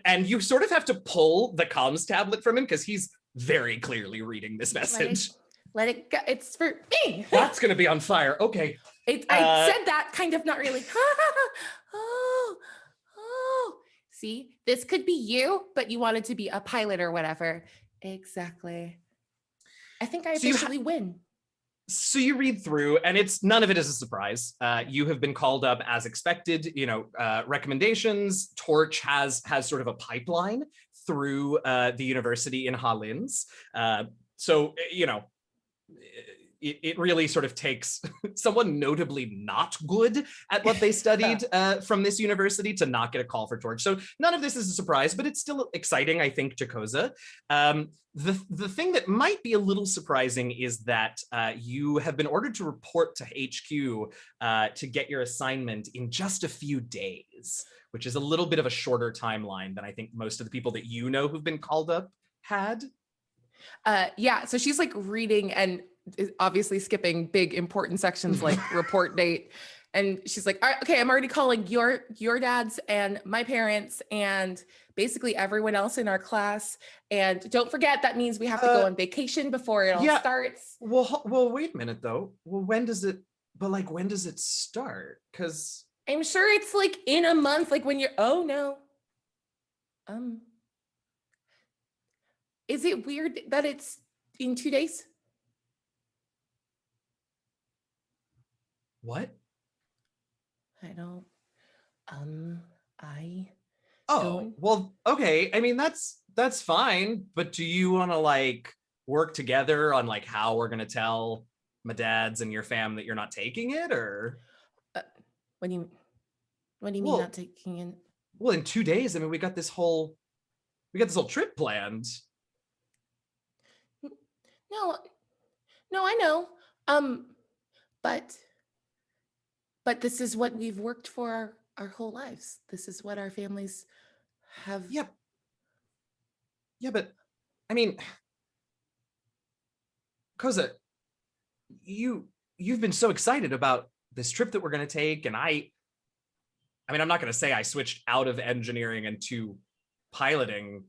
Speaker 2: and you sort of have to pull the comms tablet from him because he's very clearly reading this message.
Speaker 7: Let it go. It's for me.
Speaker 2: That's gonna be on fire. Okay.
Speaker 7: I said that kind of, not really. Oh. See, this could be you, but you wanted to be a pilot or whatever. Exactly. I think I officially win.
Speaker 2: So you read through, and none of it is a surprise. You have been called up as expected. Recommendations. Torch has sort of a pipeline through the university in Halins. So it really sort of takes someone notably not good at what they studied from this university to not get a call for Torch. So none of this is a surprise, but it's still exciting, I think, to Koseh. The thing that might be a little surprising is that you have been ordered to report to HQ to get your assignment in just a few days, which is a little bit of a shorter timeline than I think most of the people that you know who've been called up had.
Speaker 7: Yeah, so she's like reading and obviously skipping big important sections like report date. And she's like, all right, okay, I'm already calling your dads and my parents and basically everyone else in our class. And don't forget, that means we have to go on vacation before it all starts.
Speaker 2: Well, wait a minute though. Well, when does it start? Because
Speaker 7: I'm sure it's like in a month, like when you're, oh no. Is it weird that it's in 2 days?
Speaker 2: What?
Speaker 7: I don't.
Speaker 2: Oh, well, okay. I mean, that's fine. But do you want to like work together on like how we're gonna tell my dads and your fam that you're not taking it, or?
Speaker 7: What do you mean not taking it?
Speaker 2: Well, in 2 days, I mean, we got this whole trip planned. No, I know. But this is what we've worked for our whole lives. This is what our families have. Yeah, but I mean, Koseh, you've been so excited about this trip that we're going to take, and I mean, I'm not going to say I switched out of engineering and to piloting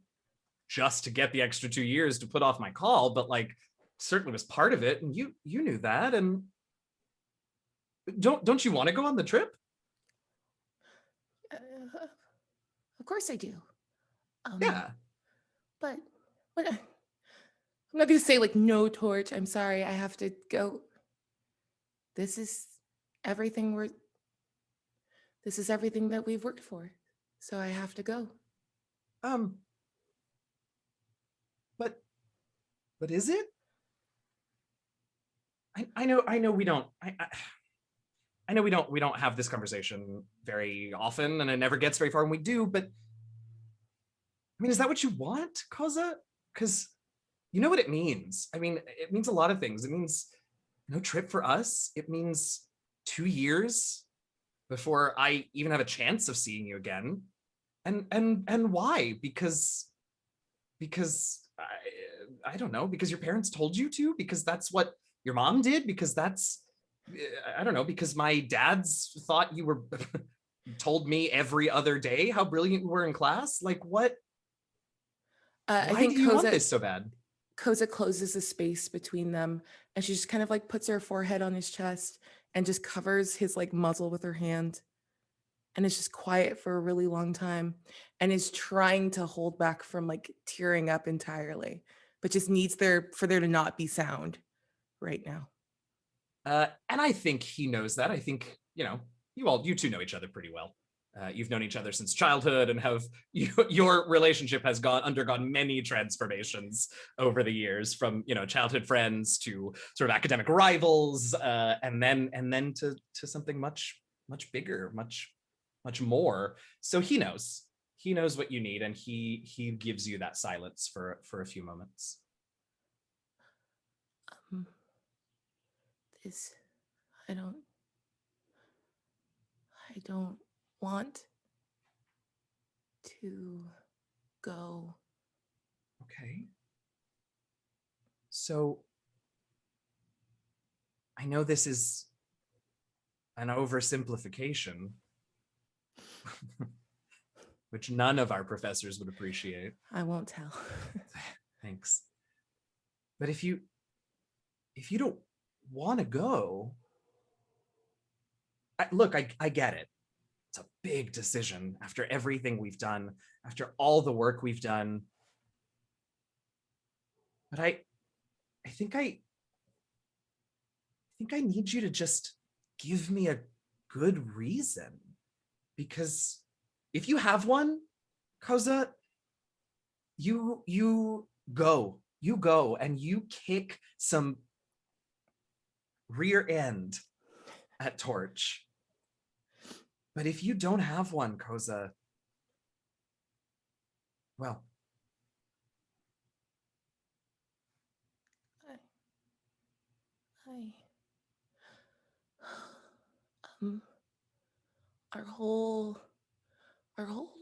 Speaker 2: just to get the extra 2 years to put off my call, but like certainly was part of it, and you knew that. And don't you want to go on the trip?
Speaker 7: Of course I do.
Speaker 2: Yeah.
Speaker 7: But I'm not going to say like no, Torch. I'm sorry, I have to go. This is everything that we've worked for. So I have to go.
Speaker 2: But is it? I know we don't. I know we don't have this conversation very often, and it never gets very far when we do. But I mean, is that what you want, Koseh? Because you know what it means. I mean, it means a lot of things. It means no trip for us. It means 2 years before I even have a chance of seeing you again. And why? Because I don't know, because your parents told you to, because that's what your mom did, because that's, I don't know, because my dad's thought you were told me every other day how brilliant you were in class. Like what?
Speaker 7: I think
Speaker 2: do you want this so bad?
Speaker 7: Koseh closes the space between them, and she just kind of like puts her forehead on his chest and just covers his like muzzle with her hand. And it's just quiet for a really long time, and is trying to hold back from like tearing up entirely, but just needs for there to not be sound right now.
Speaker 2: And I think he knows that. I think, you two know each other pretty well. You've known each other since childhood, and your relationship has undergone many transformations over the years, from childhood friends to sort of academic rivals, and then to something much bigger, much more. So he knows what you need, and he gives you that silence for a few moments.
Speaker 7: I don't. I don't want to go.
Speaker 2: Okay. So I know this is an oversimplification, which none of our professors would appreciate.
Speaker 7: I won't tell.
Speaker 2: Thanks. But if you don't want to go, look, I get it. It's a big decision after everything we've done, after all the work we've done. But I think I need you to just give me a good reason. Because if you have one, Koseh, you go and you kick some rear end at Torch. But if you don't have one, Koseh, well,
Speaker 7: um, our whole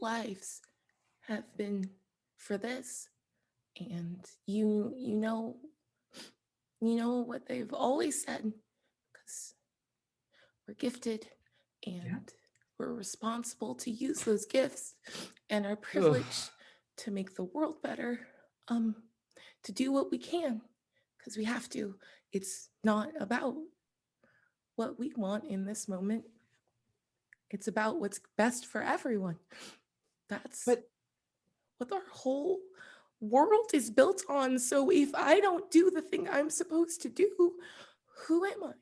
Speaker 7: lives have been for this, and you know what they've always said, because we're gifted and we're responsible to use those gifts and our privilege to make the world better, to do what we can, because we have to. It's not about what we want in this moment. It's about what's best for everyone. That's what our whole world is built on. So if I don't do the thing I'm supposed to do, who am I?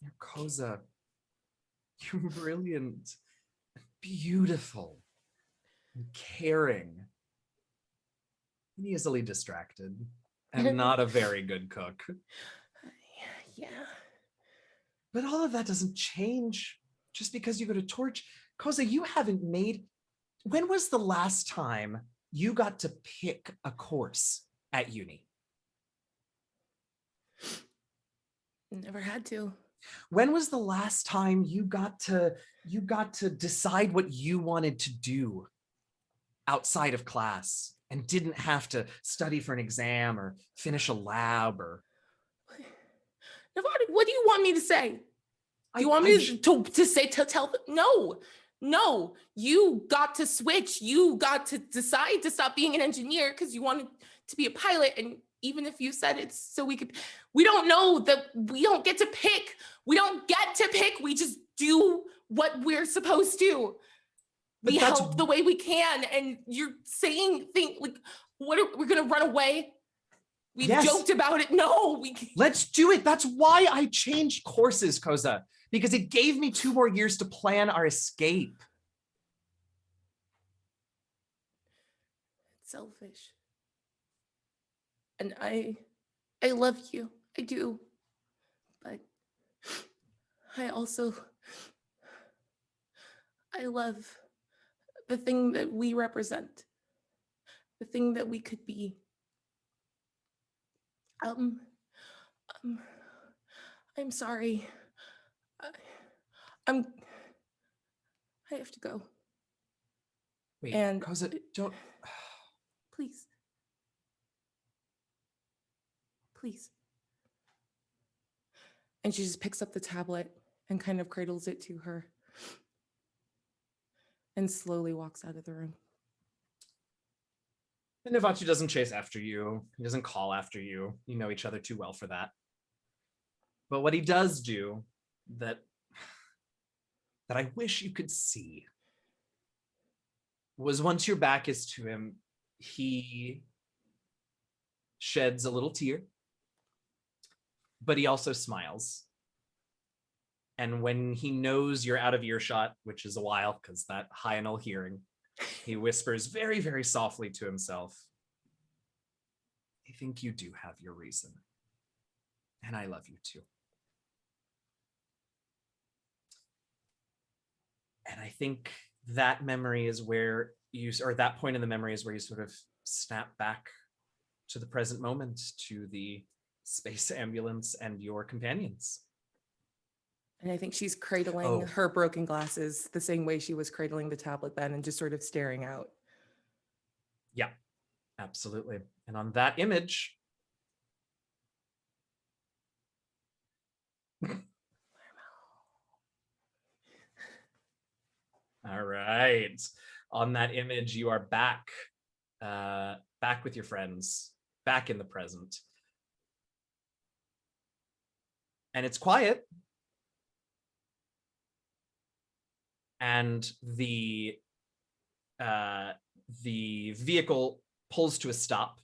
Speaker 2: You're Koseh. You're brilliant, beautiful, and caring, and easily distracted, and not a very good cook.
Speaker 7: Yeah.
Speaker 2: But all of that doesn't change just because you go to Torch. Koseh, you haven't made... When was the last time you got to pick a course at uni?
Speaker 7: Never had to.
Speaker 2: When was the last time you got to decide what you wanted to do outside of class and didn't have to study for an exam or finish a lab or...
Speaker 7: Navani, what do you want me to say? Do you want me to tell them? No, you got to switch. You got to decide to stop being an engineer because you wanted to be a pilot. And even if you said it's so we don't know that we don't get to pick. We don't get to pick. We just do what we're supposed to. We help the way we can. And you're saying things like, we're going to run away? We've joked about it. No, we can't.
Speaker 2: Let's do it. That's why I changed courses, Koseh, because it gave me 2 more years to plan our escape.
Speaker 7: It's selfish. And I love you. I do. But I love the thing that we represent, the thing that we could be. I'm sorry. I have to go.
Speaker 2: Wait,
Speaker 7: and
Speaker 2: Koseh, don't...
Speaker 7: Please. And she just picks up the tablet and kind of cradles it to her and slowly walks out of the room.
Speaker 2: And Navatu doesn't chase after you. He doesn't call after you. You know each other too well for that. But what he does do that I wish you could see was once your back is to him, he sheds a little tear, but he also smiles. And when he knows you're out of earshot, which is a while because that high and all hearing, he whispers very, very softly to himself, I think you do have your reason. And I love you too. And I think that memory is where or that point in the memory is where you sort of snap back to the present moment, to the space ambulance and your companions.
Speaker 7: And I think she's cradling
Speaker 2: Oh.
Speaker 7: her broken glasses the same way she was cradling the tablet then and just sort of staring out.
Speaker 2: Yeah, absolutely. And on that image, all right. On that image, you are back, back with your friends, back in the present. And it's quiet. And the vehicle pulls to a stop,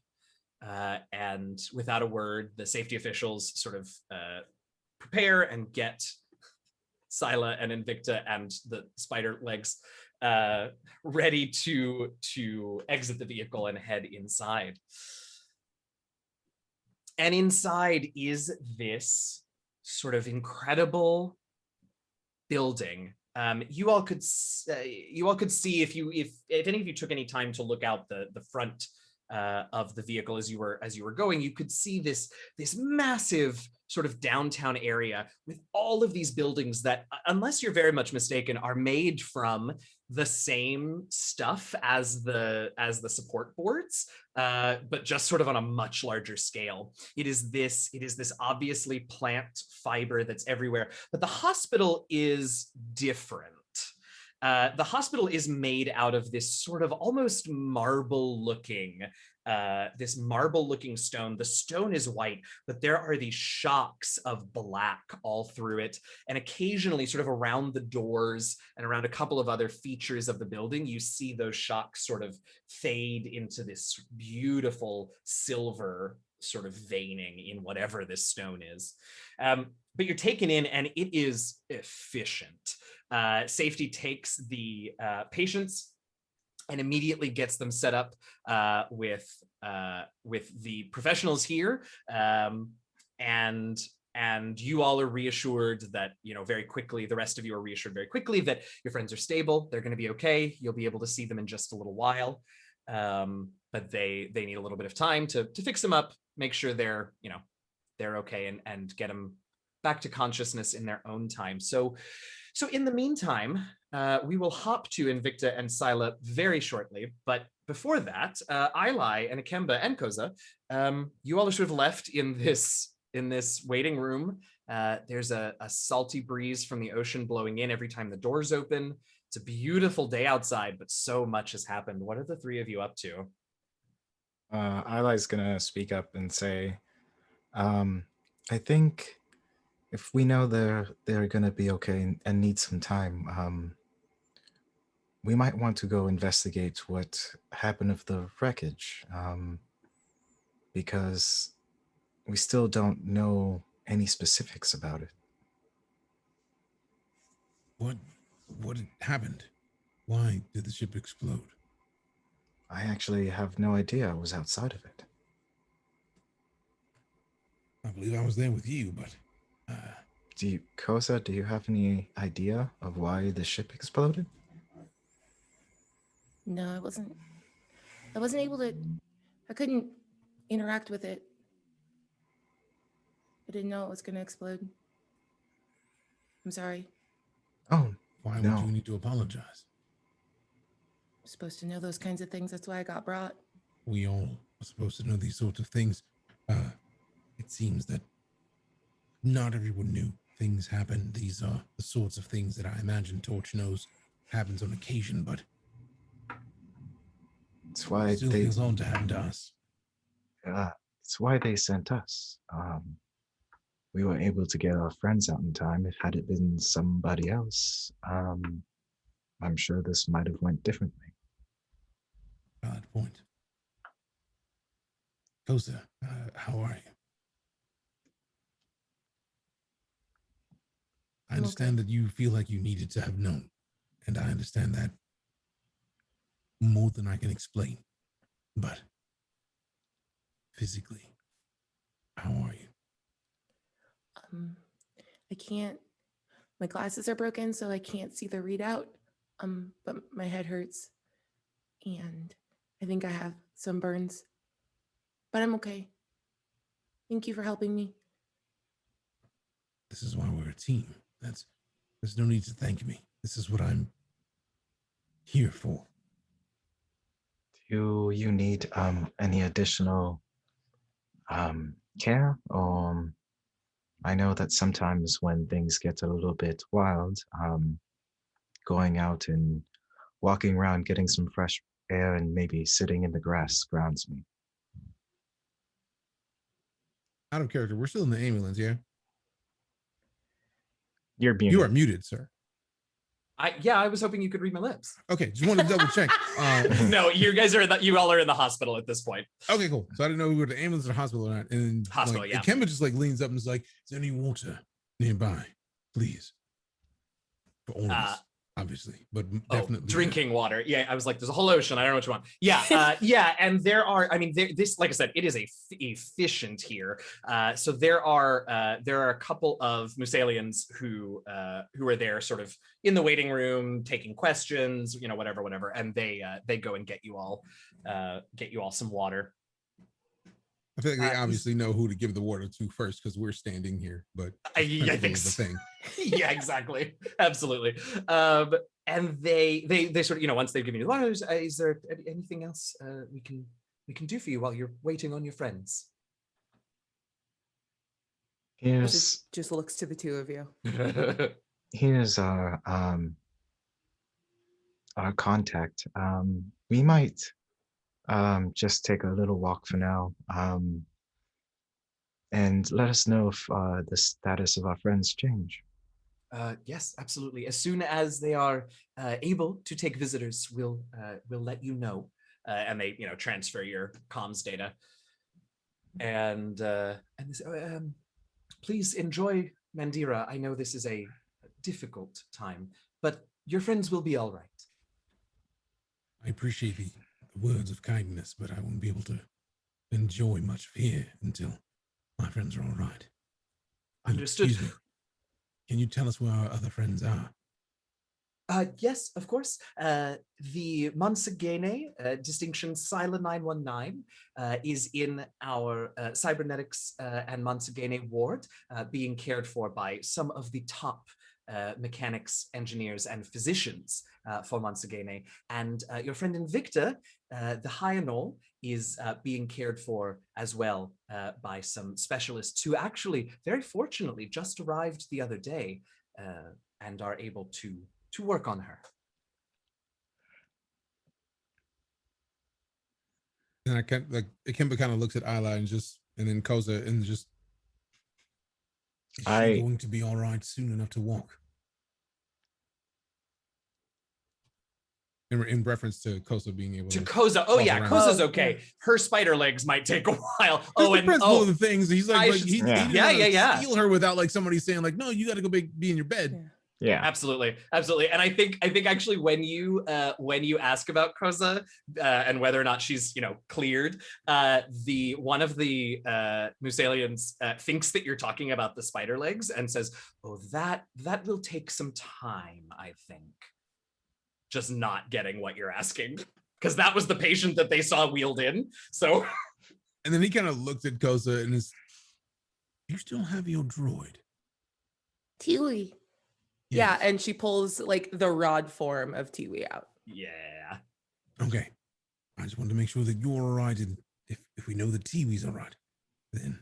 Speaker 2: and without a word, the safety officials sort of prepare and get Cyla and Invicta and the spider legs ready to exit the vehicle and head inside. And inside is this sort of incredible building. You all could see if any of you took any time to look out the front of the vehicle as you were going, you could see this massive sort of downtown area with all of these buildings that, unless you're very much mistaken, are made from the same stuff as the support boards, but just sort of on a much larger scale. It is this obviously plant fiber that's everywhere, but the hospital is different. The hospital is made out of this sort of almost marble-looking stone. The stone is white, but there are these shocks of black all through it. And occasionally, sort of around the doors and around a couple of other features of the building, you see those shocks sort of fade into this beautiful silver sort of veining in whatever this stone is. But you're taken in and it is efficient. Safety takes the patients and immediately gets them set up with the professionals here, and you all are reassured that, very quickly, the rest of you are reassured very quickly that your friends are stable, they're going to be okay, you'll be able to see them in just a little while, but they need a little bit of time to fix them up, make sure they're okay, and get them back to consciousness in their own time. So in the meantime, we will hop to Invicta and Cyla very shortly. But before that, Ilay and Ikemba and Koseh, you all are sort of left in this waiting room. There's a salty breeze from the ocean blowing in every time the doors open. It's a beautiful day outside, but so much has happened. What are the three of you up to?
Speaker 3: Ilay's gonna speak up and say, I think if we know they're gonna be okay and need some time, we might want to go investigate what happened of the wreckage, because we still don't know any specifics about it.
Speaker 4: What happened? Why did the ship explode?
Speaker 3: I actually have no idea. I was outside of it.
Speaker 4: I believe I was there with you, but
Speaker 3: Koseh, do you have any idea of why the ship exploded?
Speaker 7: No, I wasn't able to, I couldn't interact with it. I didn't know it was going to explode. I'm sorry.
Speaker 3: Oh,
Speaker 4: why
Speaker 3: no.
Speaker 4: would you need to apologize?
Speaker 7: I'm supposed to know those kinds of things. That's why I got brought.
Speaker 4: We all are supposed to know these sorts of things. It seems that not everyone knew things happen. These are the sorts of things that I imagine Torch knows happens on occasion, but
Speaker 3: it's why
Speaker 4: it still feels odd to happen to us.
Speaker 3: It's why they sent us. We were able to get our friends out in time. If had it been somebody else, I'm sure this might have went differently.
Speaker 4: Valid point. Koseh, how are you? I understand that you feel like you needed to have known, and I understand that more than I can explain. But physically, how are you?
Speaker 7: I can't, my glasses are broken, so I can't see the readout. But my head hurts, and I think I have some burns, but I'm okay. Thank you for helping me.
Speaker 4: This is why we're a team. There's no need to thank me. This is what I'm here for.
Speaker 8: Do you need any additional care? I know that sometimes when things get a little bit wild, going out and walking around, getting some fresh air, and maybe sitting in the grass grounds me.
Speaker 4: Out of character. We're still in the ambulance, yeah?
Speaker 8: You're muted.
Speaker 4: You are muted, sir.
Speaker 2: I was hoping you could read my lips.
Speaker 4: Okay, just wanted to double check.
Speaker 2: No, you guys are you all are in the hospital at this point.
Speaker 4: Okay, cool. So I didn't know we were the ambulance or the hospital or not. And
Speaker 2: Hospital,
Speaker 4: like,
Speaker 2: yeah.
Speaker 4: Ikemba just like leans up and is like, "Is there any water nearby, please?" For all of us, obviously, but definitely
Speaker 2: Drinking water. Yeah, I was like, there's a whole ocean. I don't know what you want. Yeah, yeah, and there are. I mean, this, like I said, it is efficient here. So there are a couple of Musalians who are there, sort of in the waiting room, taking questions, whatever, and they go and get you all some water.
Speaker 4: I feel like they obviously know who to give the water to first because we're standing here, but
Speaker 2: I think
Speaker 4: the thing.
Speaker 2: Yeah, exactly, absolutely. And they sort of, once they've given you the water, is there anything else we can do for you while you're waiting on your friends?
Speaker 8: Here's
Speaker 7: Just looks to the two of you.
Speaker 8: here's our contact. We might just take a little walk for now, and let us know if the status of our friends change.
Speaker 2: Yes, absolutely. As soon as they are able to take visitors, we'll let you know. And they, transfer your comms data. And please enjoy Mandira. I know this is a difficult time, but your friends will be all right.
Speaker 4: I appreciate the words of kindness, but I won't be able to enjoy much of here until my friends are all right.
Speaker 2: Understood.
Speaker 4: Excuse me. Can you tell us where our other friends are?
Speaker 2: Yes, of course. The Monsagene distinction Cyla 919 is in our cybernetics and Monsagene ward, being cared for by some of the top mechanics, engineers, and physicians for Monsagene. And your friend Invicta, the Hyanol, is being cared for as well by some specialists who actually, very fortunately, just arrived the other day and are able to work on her.
Speaker 4: And I can't, like, Ikemba kind of looks at Ilay and then Koseh and just, is she going to be all right soon enough to walk? In reference to Koseh being able to
Speaker 2: Koseh. Oh yeah, Koseh's okay. Her spider legs might take a while.
Speaker 4: The principle of the things. He's like, he
Speaker 2: yeah.
Speaker 4: steal her without like somebody saying like, no, you got to go be in your bed.
Speaker 8: Yeah,
Speaker 2: absolutely. And I think actually when you ask about Koseh and whether or not she's cleared, one of the Musalians thinks that you're talking about the spider legs and says, "Oh, that will take some time, I think." Just not getting what you're asking, because that was the patient that they saw wheeled in. So,
Speaker 4: and then he kind of looked at Koseh and is, "You still have your droid,
Speaker 7: Tiwi?" Yeah, and she pulls like the rod form of Tiwi out.
Speaker 2: Yeah.
Speaker 4: Okay. I just wanted to make sure that you're all right, and if we know that Tiwi's all right, then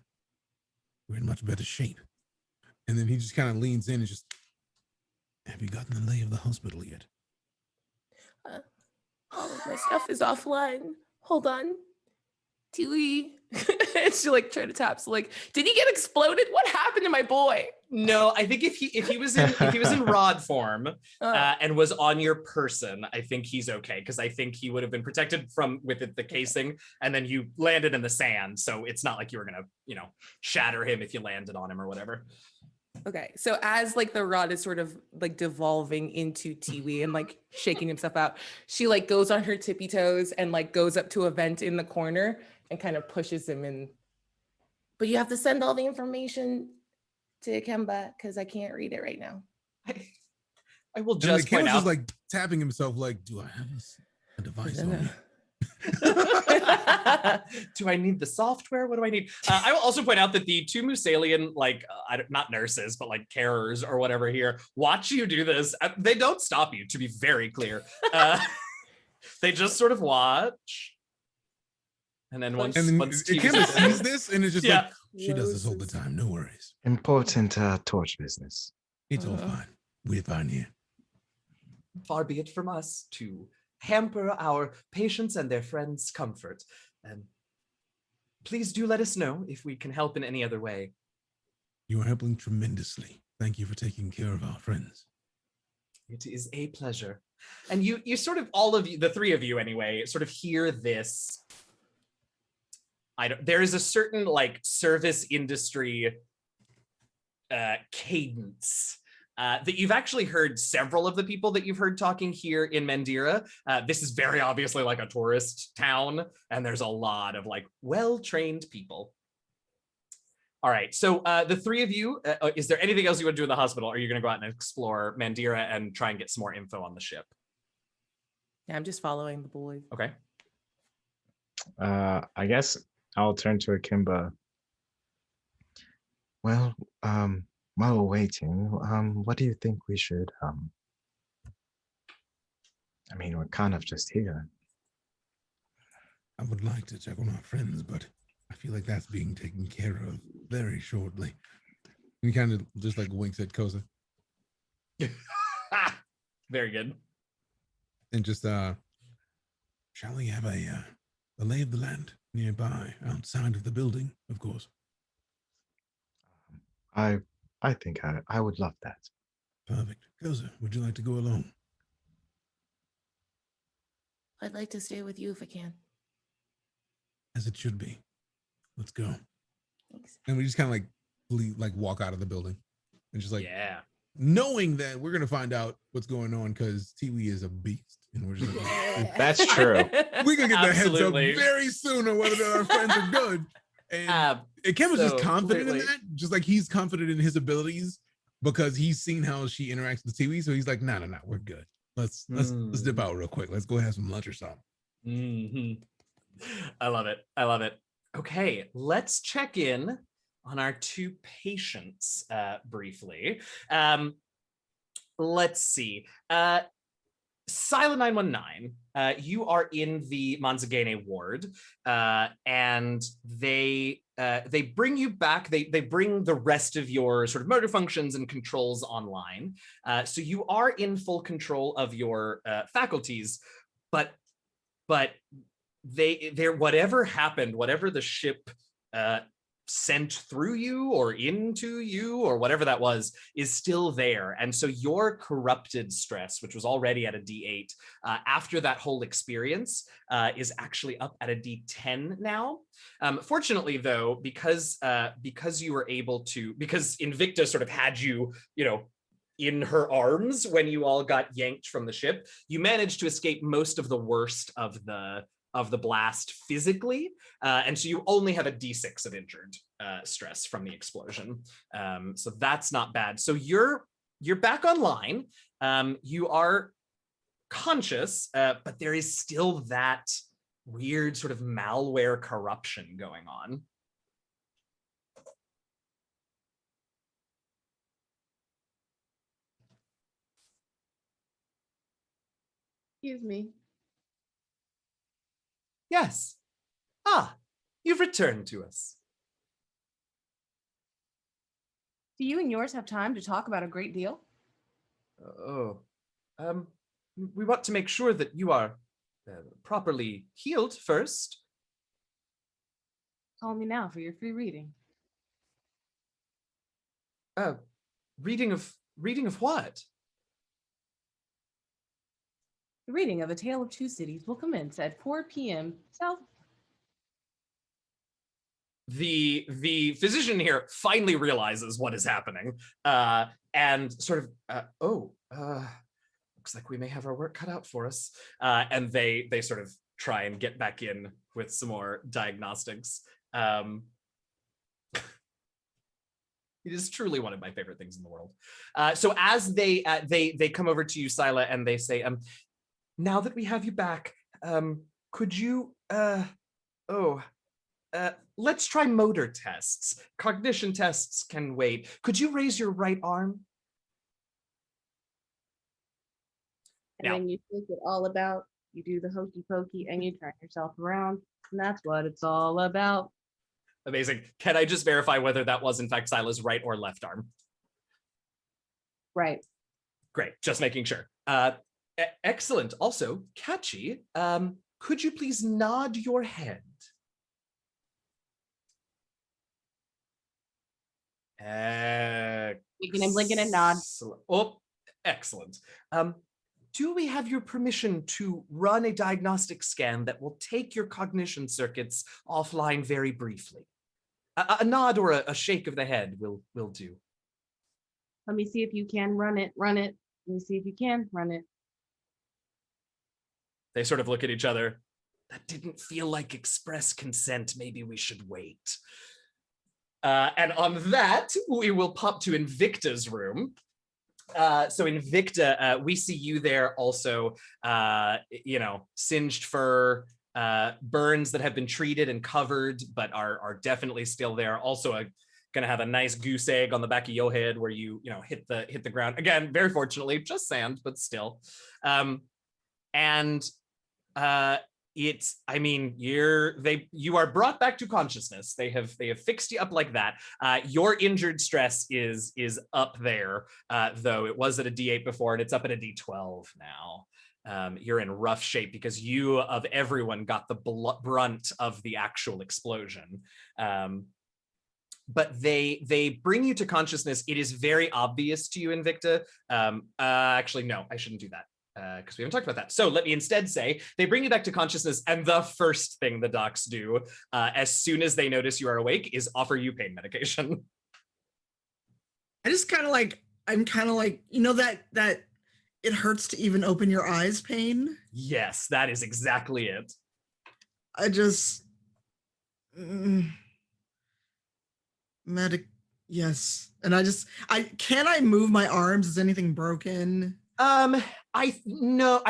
Speaker 4: we're in much better shape. And then he just kind of leans in and just, have you gotten the lay of the hospital yet?
Speaker 7: All of my stuff is offline. Hold on. Tiwi. And she like tried to tap. So like, did he get exploded? What happened to my boy?
Speaker 2: No, I think if he was in rod form and was on your person, I think he's okay, because I think he would have been protected with the casing, and then you landed in the sand, so it's not like you were gonna shatter him if you landed on him or whatever.
Speaker 7: Okay, so as like the rod is sort of like devolving into Tiwi and like shaking himself out, she like goes on her tippy toes and like goes up to a vent in the corner and kind of pushes him in. But you have to send all the information to Ikemba because I can't read it right now.
Speaker 2: I will just point out,
Speaker 4: just like tapping himself like, do I have a device on me?
Speaker 2: Do I need the software? What do I need? I will also point out that the two Musalian, like, not nurses, but like carers or whatever here, watch you do this. They don't stop you, to be very clear. They just sort of watch. And then once
Speaker 4: Ikemba sees this and it's just like, she does this all the
Speaker 6: Closes.
Speaker 4: time. No worries.
Speaker 8: Important torch business.
Speaker 4: It's all fine. We're fine here.
Speaker 2: Far be it from us to hamper our patients and their friends' comfort. And please do let us know if we can help in any other way.
Speaker 4: You are helping tremendously. Thank you for taking care of our friends.
Speaker 2: It is a pleasure. And you sort of, all of you, the three of you anyway, sort of hear this. There is a certain like service industry cadence that you've actually heard several of the people that you've heard talking here in Mandira. This is very obviously like a tourist town, and there's a lot of like well-trained people. All right, so the three of you, is there anything else you want to do in the hospital? Or are you going to go out and explore Mandira and try and get some more info on the ship?
Speaker 7: Yeah, I'm just following the boys.
Speaker 2: Okay.
Speaker 8: I guess I'll turn to Ikemba. Well, while we're waiting, what do you think we should, I mean, we're kind of just here.
Speaker 4: I would like to check on our friends, but I feel like that's being taken care of very shortly. And he kind of just like winks at Koseh.
Speaker 2: Very good.
Speaker 4: And just, shall we have a lay of the land nearby, outside of the building, of course?
Speaker 8: I think I would love that.
Speaker 4: Perfect. Koseh, would you like to go along?
Speaker 7: I'd like to stay with you if I can.
Speaker 4: As it should be. Let's go.
Speaker 7: Thanks.
Speaker 4: And we just kind of like walk out of the building and just like,
Speaker 2: yeah,
Speaker 4: knowing that we're gonna find out what's going on because Tiwi is a beast, and we're just like,
Speaker 8: That's true.
Speaker 4: we're gonna get the heads up
Speaker 2: Absolutely.
Speaker 4: very soon on whether our friends are good. And Ikemba's just confident in that, just like he's confident in his abilities because he's seen how she interacts with Tiwi. So he's like, no, we're good. Let's dip out real quick. Let's go have some lunch or something.
Speaker 2: Mm-hmm. I love it. I love it. Okay, let's check in on our two patients briefly. Let's see. Cyla 919, you are in the Manzagene ward, and they bring you back. They bring the rest of your sort of motor functions and controls online. So you are in full control of your faculties, but they're whatever happened, whatever the ship sent through you or into you or whatever that was is still there. And so your corrupted stress, which was already at a D8, after that whole experience is actually up at a D10 now. Fortunately though, because you were able to, because Invicta sort of had you, in her arms when you all got yanked from the ship, you managed to escape most of the worst of the blast physically, and so you only have a D6 of injured stress from the explosion. So that's not bad. So you're back online. You are conscious, but there is still that weird sort of malware corruption going on.
Speaker 6: Excuse me.
Speaker 2: Yes. Ah, you've returned to us.
Speaker 6: Do you and yours have time to talk about a great deal?
Speaker 2: We want to make sure that you are properly healed first.
Speaker 6: Call me now for your free reading.
Speaker 2: Reading of what?
Speaker 6: The reading of A Tale of Two Cities will commence at 4 p.m. South.
Speaker 2: The physician here finally realizes what is happening, and sort of, looks like we may have our work cut out for us. And they sort of try and get back in with some more diagnostics. It is truly one of my favorite things in the world. So as they come over to you, Cyla, and they say, now that we have you back, could you Oh, let's try motor tests. Cognition tests can wait. Could you raise your right arm?
Speaker 6: And
Speaker 2: Now-
Speaker 6: then you think it all about, you do the hokey pokey and you turn yourself around. And that's what it's all about.
Speaker 2: Amazing. Can I just verify whether that was in fact Cyla's right or left arm?
Speaker 6: Right.
Speaker 2: Great, just making sure. Excellent. Also, Catchy, could you please nod your head?
Speaker 6: Blinking and blinking and nod.
Speaker 2: Oh, excellent. Do we have your permission to run a diagnostic scan that will take your cognition circuits offline very briefly? A nod or a shake of the head will do.
Speaker 6: Let me see if you can run it. Run it. Let me see if you can run it.
Speaker 2: They sort of look at each other. That didn't feel like express consent. Maybe we should wait. And on that, we will pop to Invicta's room. So Invicta, we see you there also, singed fur, burns that have been treated and covered, but are definitely still there. Also gonna have a nice goose egg on the back of your head where you hit the ground. Again, very fortunately, just sand, but still. You are brought back to consciousness. They have fixed you up like that. Your injured stress is up there, though it was at a D8 before and it's up at a D12 now. You're in rough shape because you of everyone got the brunt of the actual explosion. But they bring you to consciousness. It is very obvious to you, Invicta. Actually, no, I shouldn't do that. Because we haven't talked about that. So let me instead say they bring you back to consciousness, and the first thing the docs do as soon as they notice you are awake is offer you pain medication.
Speaker 5: I'm kind of like, that it hurts to even open your eyes pain.
Speaker 2: Yes, that is exactly it.
Speaker 5: I just yes. And can I move my arms? Is anything broken?
Speaker 2: I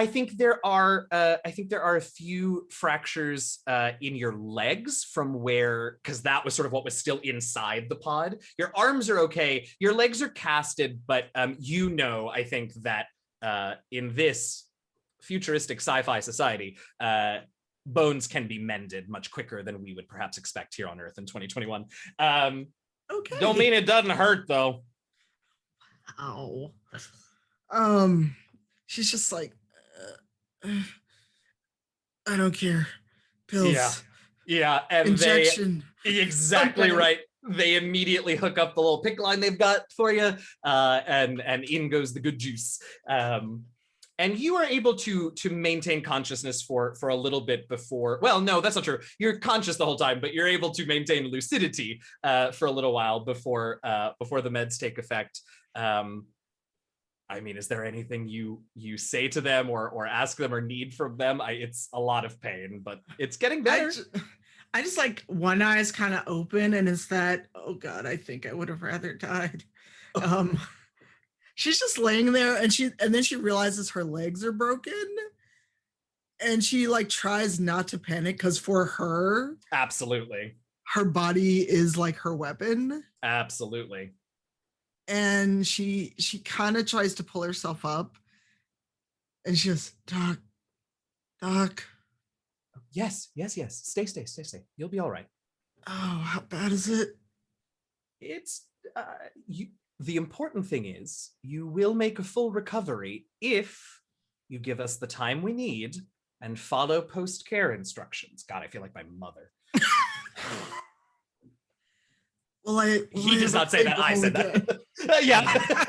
Speaker 2: think there are a few fractures in your legs from where, because that was sort of what was still inside the pod. Your arms are okay. Your legs are casted, but I think that in this futuristic sci-fi society, bones can be mended much quicker than we would perhaps expect here on Earth in 2021.
Speaker 5: Okay.
Speaker 2: Don't mean it doesn't hurt though.
Speaker 5: Ow. She's just like, I don't care. Pills.
Speaker 2: Yeah, and
Speaker 5: injection.
Speaker 2: Exactly
Speaker 5: something.
Speaker 2: right. They immediately hook up the little pick line they've got for you, and in goes the good juice. And you are able to maintain consciousness for a little bit before. Well, no, that's not true. You're conscious the whole time, but you're able to maintain lucidity for a little while before the meds take effect. Is there anything you say to them or ask them or need from them? It's a lot of pain, but it's getting better.
Speaker 5: I just like one eye is kind of open, and it's that, oh God, I think I would have rather died. She's just laying there, and then she realizes her legs are broken, and she like tries not to panic because for her,
Speaker 2: absolutely,
Speaker 5: her body is like her weapon.
Speaker 2: Absolutely.
Speaker 5: And she kind of tries to pull herself up, and she goes, Doc.
Speaker 2: Yes. Stay. You'll be all right.
Speaker 5: Oh, how bad is it?
Speaker 2: It's the important thing is you will make a full recovery if you give us the time we need and follow post-care instructions. God, I feel like my mother. He does not say that. I said that. Yeah.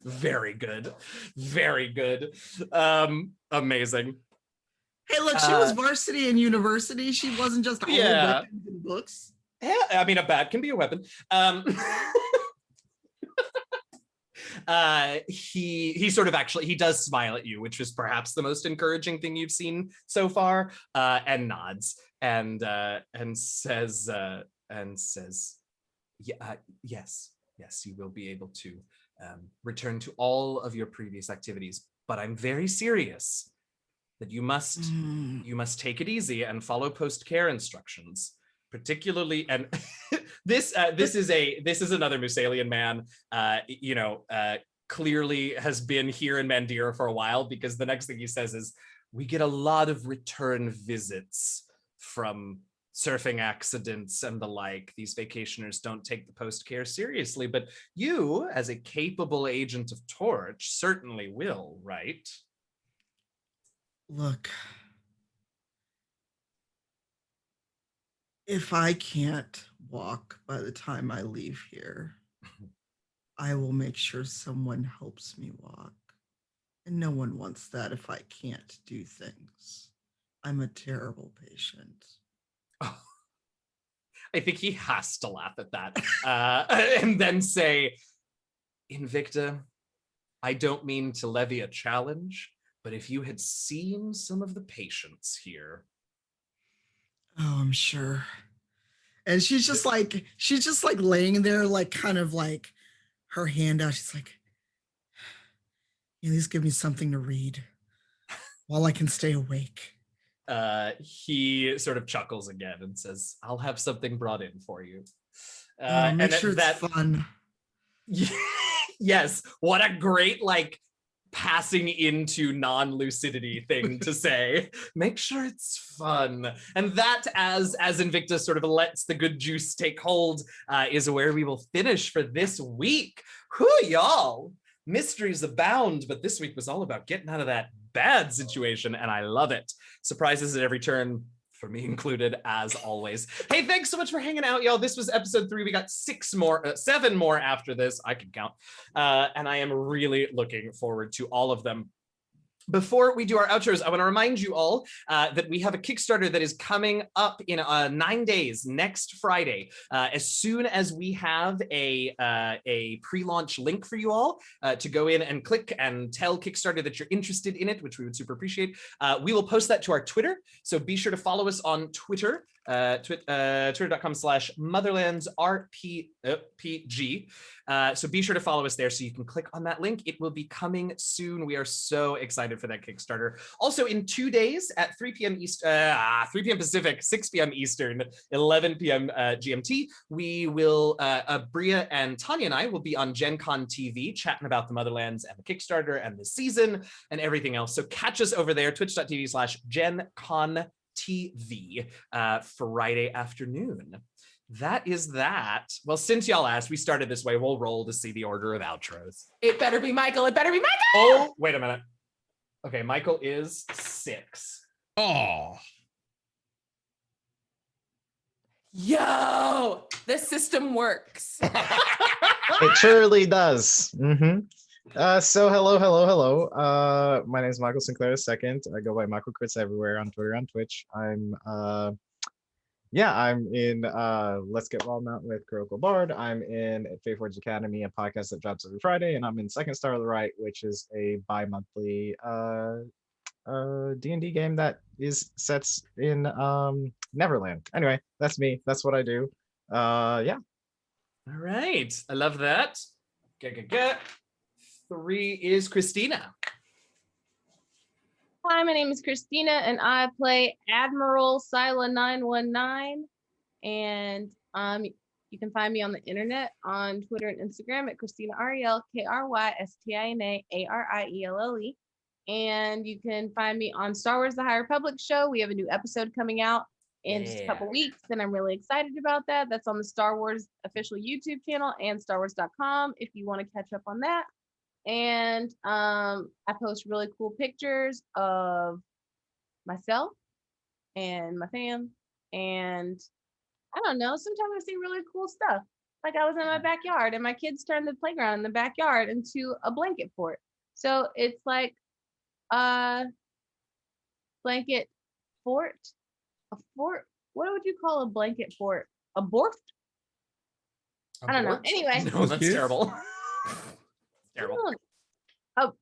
Speaker 2: Very good. Amazing.
Speaker 5: Hey, look, she was varsity in university. She wasn't just all weapons and books.
Speaker 2: Yeah, a bat can be a weapon. He sort of he does smile at you, which is perhaps the most encouraging thing you've seen so far, and nods and says yes, you will be able to return to all of your previous activities, but I'm very serious. that you must take it easy and follow post-care instructions, particularly. And this is another Musalian man, clearly has been here in Mandira for a while, because the next thing he says is, we get a lot of return visits from surfing accidents and the like. These vacationers don't take the post-care seriously, but you, as a capable agent of Torch, certainly will, right?
Speaker 5: Look, if I can't walk by the time I leave here, I will make sure someone helps me walk. And no one wants that if I can't do things. I'm a terrible patient.
Speaker 2: Oh, I think he has to laugh at that and then say, Invicta, I don't mean to levy a challenge, but if you had seen some of the patients here.
Speaker 5: Oh, I'm sure. And she's just like laying there, like kind of like her hand out. She's like, at least give me something to read while I can stay awake.
Speaker 2: He sort of chuckles again and says, I'll have something brought in for you.
Speaker 5: Make sure it's fun.
Speaker 2: Yes, what a great passing into non-lucidity thing to say. Make sure it's fun. And that, as Invicta sort of lets the good juice take hold, is where we will finish for this week. Whew, y'all. Mysteries abound, but this week was all about getting out of that bad situation, and I love it. Surprises at every turn, for me included, as always. Hey, thanks so much for hanging out, y'all. This was episode 3. We got 7 more after this. I can count. And I am really looking forward to all of them. Before we do our outros, I want to remind you all that we have a Kickstarter that is coming up in 9 days, next Friday. As soon as we have a pre-launch link for you all to go in and click and tell Kickstarter that you're interested in it, which we would super appreciate, we will post that to our Twitter. So be sure to follow us on Twitter, twitter.com/motherlandsrpg. So be sure to follow us there so you can click on that link. It will be coming soon. We are so excited for that Kickstarter. Also, in 2 days at 3 p.m. Eastern, 3 p.m. Pacific, 6 p.m. Eastern, 11 p.m. GMT, we will, Bria and Tanya and I will be on Gen Con TV chatting about the Motherlands and the Kickstarter and the season and everything else. So catch us over there, twitch.tv/GenCon TV, Friday afternoon. That is that. Well, since y'all asked, we started this way. We'll roll to see the order of outros.
Speaker 7: It better be Michael. It better be Michael.
Speaker 2: Oh, wait a minute. Okay, Michael is 6.
Speaker 4: Oh,
Speaker 7: Yo, the system works.
Speaker 8: It surely does. So hello. My name is Michael Sinclair II. I go by Michael Crits everywhere on Twitter, on Twitch. I'm in Let's Get Wild Out with Kuroko Bard. I'm in Fate Forge Academy, a podcast that drops every Friday, and I'm in Second Star of the Right, which is a bi-monthly D&D game that sets in Neverland. Anyway, that's me. That's what I do. Yeah.
Speaker 2: All right. I love that. 3 is Christina.
Speaker 6: Hi, my name is Christina, and I play Admiral Cyla 919. And you can find me on the internet on Twitter and Instagram at Christina Ariel, KrystinAarielle. And you can find me on Star Wars: The High Republic show. We have a new episode coming out in just a couple weeks, and I'm really excited about that. That's on the Star Wars official YouTube channel and StarWars.com if you want to catch up on that. And I post really cool pictures of myself and my fam, and I don't know, sometimes I see really cool stuff. Like I was in my backyard and my kids turned the playground in the backyard into a blanket fort. So it's like a blanket fort, a fort. What would you call a blanket fort? A borft? I don't know. Anyway.
Speaker 2: No, that's terrible. Terrible.
Speaker 6: Oh,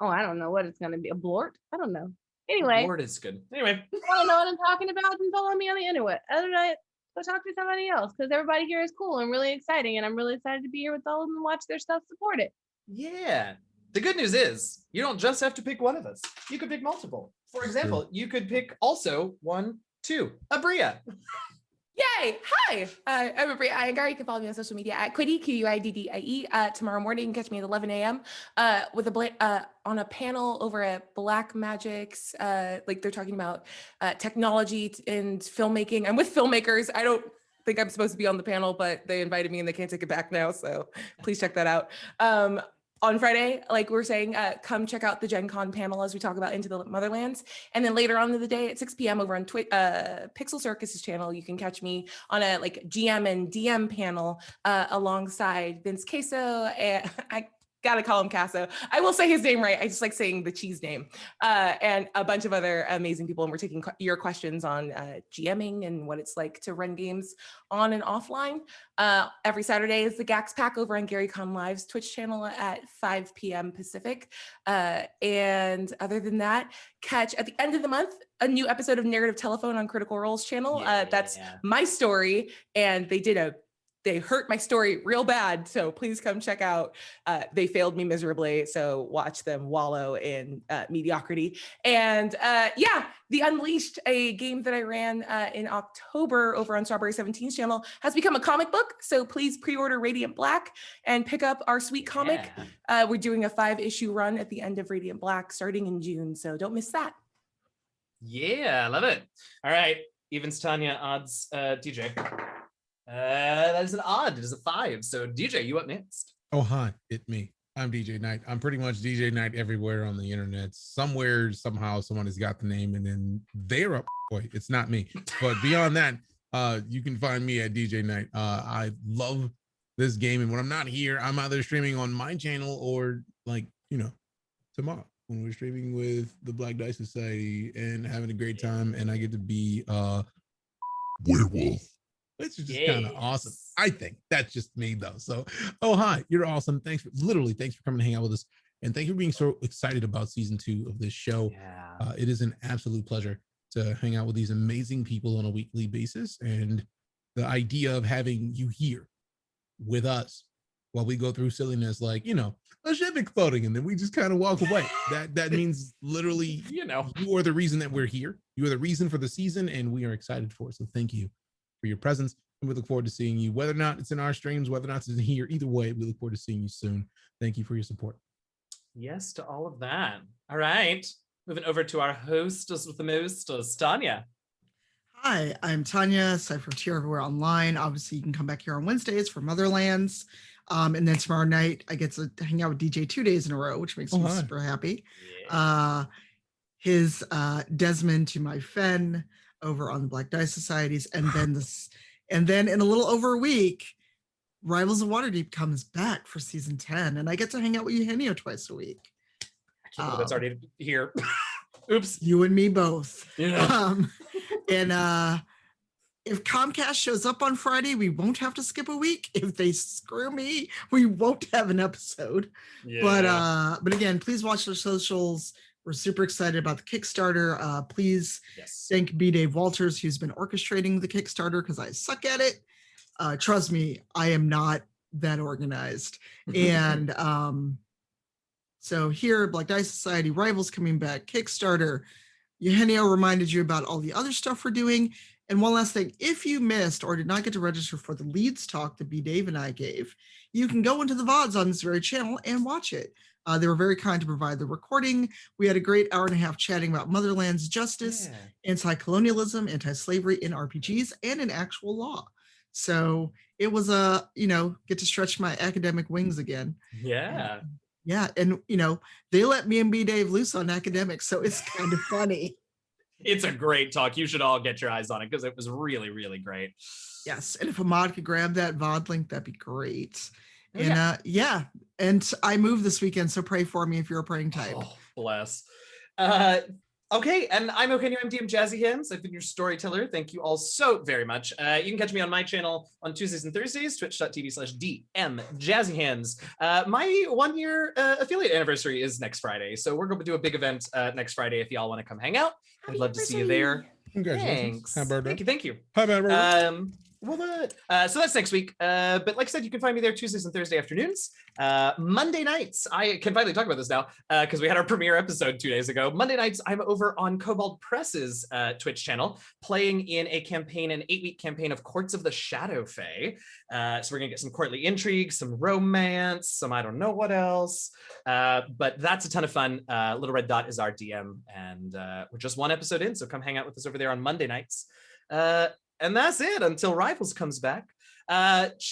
Speaker 6: I don't know what it's gonna be. A blort? I don't know. Anyway.
Speaker 2: Blort is good. Anyway.
Speaker 6: If you want to know what I'm talking about, then follow me on the internet. Other than that, go talk to somebody else, because everybody here is cool and really exciting, and I'm really excited to be here with all of them and watch their stuff, support it.
Speaker 2: Yeah. The good news is you don't just have to pick one of us. You could pick multiple. For example, you could pick also 1, 2, Abria.
Speaker 7: Yay! Hi, I'm Abria Iyengar. You can follow me on social media at Quiddy, Q-U-I-D-D-I-E. Tomorrow morning, you can catch me at 11 a.m. With on a panel over at Black Magic's. Like they're talking about technology and filmmaking. I'm with filmmakers. I don't think I'm supposed to be on the panel, but they invited me and they can't take it back now. So please check that out. On Friday, like we're saying, come check out the Gen Con panel as we talk about Into the Motherlands. And then later on in the day at 6 p.m. over on Pixel Circus's channel, you can catch me on a like GM and DM panel alongside Vince Queso. And I gotta call him Casso. I will say his name right. I just like saying the cheese name. And a bunch of other amazing people. And we're taking your questions on GMing and what it's like to run games on and offline. Every Saturday is the Gax Pack over on Gary Con Live's Twitch channel at 5 p.m. Pacific. And other than that, catch at the end of the month a new episode of Narrative Telephone on Critical Role's channel. That's my story, and they hurt my story real bad. So please come check out. They failed me miserably. So watch them wallow in mediocrity. And The Unleashed, a game that I ran in October over on Strawberry 17's channel, has become a comic book. So please pre-order Radiant Black and pick up our sweet comic. We're doing a 5-issue run at the end of Radiant Black starting in June. So don't miss that.
Speaker 2: Yeah, I love it. All right, evens Tanya, odds DJ. That is an odd. It is a 5. So DJ, you up next?
Speaker 4: Oh hi, it's me. I'm DJ Knight. I'm pretty much DJ Knight everywhere on the internet. Somewhere, somehow, someone has got the name, and then they're up. Boy, it's not me. But beyond that, you can find me at DJ Knight. I love this game, and when I'm not here, I'm either streaming on my channel or tomorrow when we're streaming with the Black Dice Society and having a great time, and I get to be werewolf. Which is just kind of awesome. I think that's just me though. So, oh hi, you're awesome. Thanks for coming to hang out with us, and thank you for being so excited about season 2 of this show. It is an absolute pleasure to hang out with these amazing people on a weekly basis, and the idea of having you here with us while we go through silliness like a ship exploding, and then we just kind of walk away. That means literally, you are the reason that we're here. You are the reason for the season, and we are excited for it. So thank you for your presence, and we look forward to seeing you, whether or not it's in our streams, whether or not it's in here. Either way, we look forward to seeing you soon. Thank you for your support.
Speaker 2: Yes to all of that. All right, moving over to our hostess with the most, Tanya.
Speaker 5: Hi, I'm Tanya, Cypher everywhere online. Obviously, you can come back here on Wednesdays for Motherlands. And then tomorrow night, I get to hang out with DJ 2 days in a row, which makes me super happy. His Desmond to my Fen over on the Black Dice Societies, and then in a little over a week, Rivals of Waterdeep comes back for season 10, and I get to hang out with Eugenio twice a week.
Speaker 2: I can't believe that's already here. Oops.
Speaker 5: You and me both.
Speaker 2: Yeah.
Speaker 5: And if Comcast shows up on Friday, we won't have to skip a week. If they screw me, we won't have an episode. But again, please watch their socials. We're super excited about the Kickstarter. Please thank B. Dave Walters, who's been orchestrating the Kickstarter, because I suck at it. Trust me, I am not that organized. And so here, Black Dice Society, Rivals coming back, Kickstarter. Eugenio reminded you about all the other stuff we're doing. And one last thing, if you missed or did not get to register for the Leads talk that B. Dave and I gave, you can go into the VODs on this very channel and watch it. They were very kind to provide the recording. We had a great hour and a half chatting about Motherland's justice, anti-colonialism, anti-slavery in RPGs, and in actual law. So it was get to stretch my academic wings again. And they let me and B. Dave loose on academics, so it's kind of funny.
Speaker 2: It's a great talk. You should all get your eyes on it because it was really, really great.
Speaker 5: Yes, and if Ahmad could grab that VOD link, that'd be great. And and I moved this weekend, so pray for me if you're a praying type.
Speaker 2: Oh, bless. Okay, and I'm Eugenio. I'm DM Jazzy Hands. I've been your storyteller. Thank you all so very much. You can catch me on my channel on Tuesdays and Thursdays, twitch.tv/DM Jazzy Hands. My 1-year affiliate anniversary is next Friday, so we're going to do a big event next Friday if y'all want to come hang out. I'd love to see you there.
Speaker 4: Congratulations.
Speaker 2: Thanks. Thank you.
Speaker 4: Hi,
Speaker 2: So that's next week. But like I said, you can find me there Tuesdays and Thursday afternoons. Monday nights, I can finally talk about this now because we had our premiere episode 2 days ago. Monday nights, I'm over on Cobalt Press's Twitch channel playing in a campaign, an 8-week campaign of Courts of the Shadow Fae. So we're gonna get some courtly intrigue, some romance, some I don't know what else. But that's a ton of fun. Little Red Dot is our DM, and we're just one episode in, so come hang out with us over there on Monday nights. And that's it until Rivals comes back.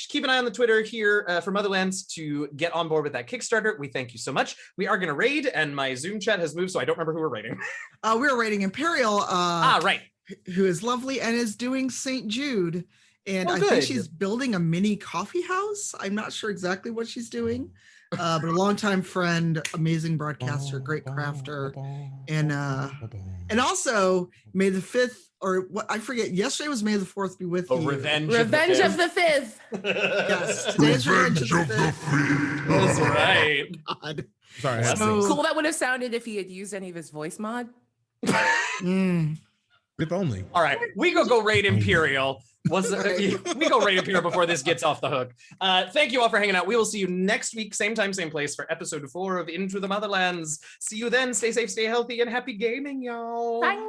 Speaker 2: Keep an eye on the Twitter here for Motherlands to get on board with that Kickstarter. We thank you so much. We are going to raid, and my Zoom chat has moved, so I don't remember who we're raiding.
Speaker 5: We're raiding Imperial.
Speaker 2: Right.
Speaker 5: Who is lovely and is doing St. Jude. And I think
Speaker 2: good.
Speaker 5: she's building a mini coffee house. I'm not sure exactly what she's doing, but a longtime friend, amazing broadcaster, great crafter, and also May the 5th, or what I forget. Yesterday was May the 4th be with you.
Speaker 2: Revenge
Speaker 7: of the Fifth.
Speaker 5: Yes, today's Revenge of the 5th.
Speaker 2: That's right.
Speaker 5: God.
Speaker 4: Sorry.
Speaker 7: Cool that would have sounded if he had used any of his voice mod.
Speaker 4: If only.
Speaker 2: All right, we go raid Imperial. We go raid Imperial before this gets off the hook. Thank you all for hanging out. We will see you next week, same time, same place for episode 4 of Into the Motherlands. See you then. Stay safe, stay healthy, and happy gaming, y'all.
Speaker 7: Bye.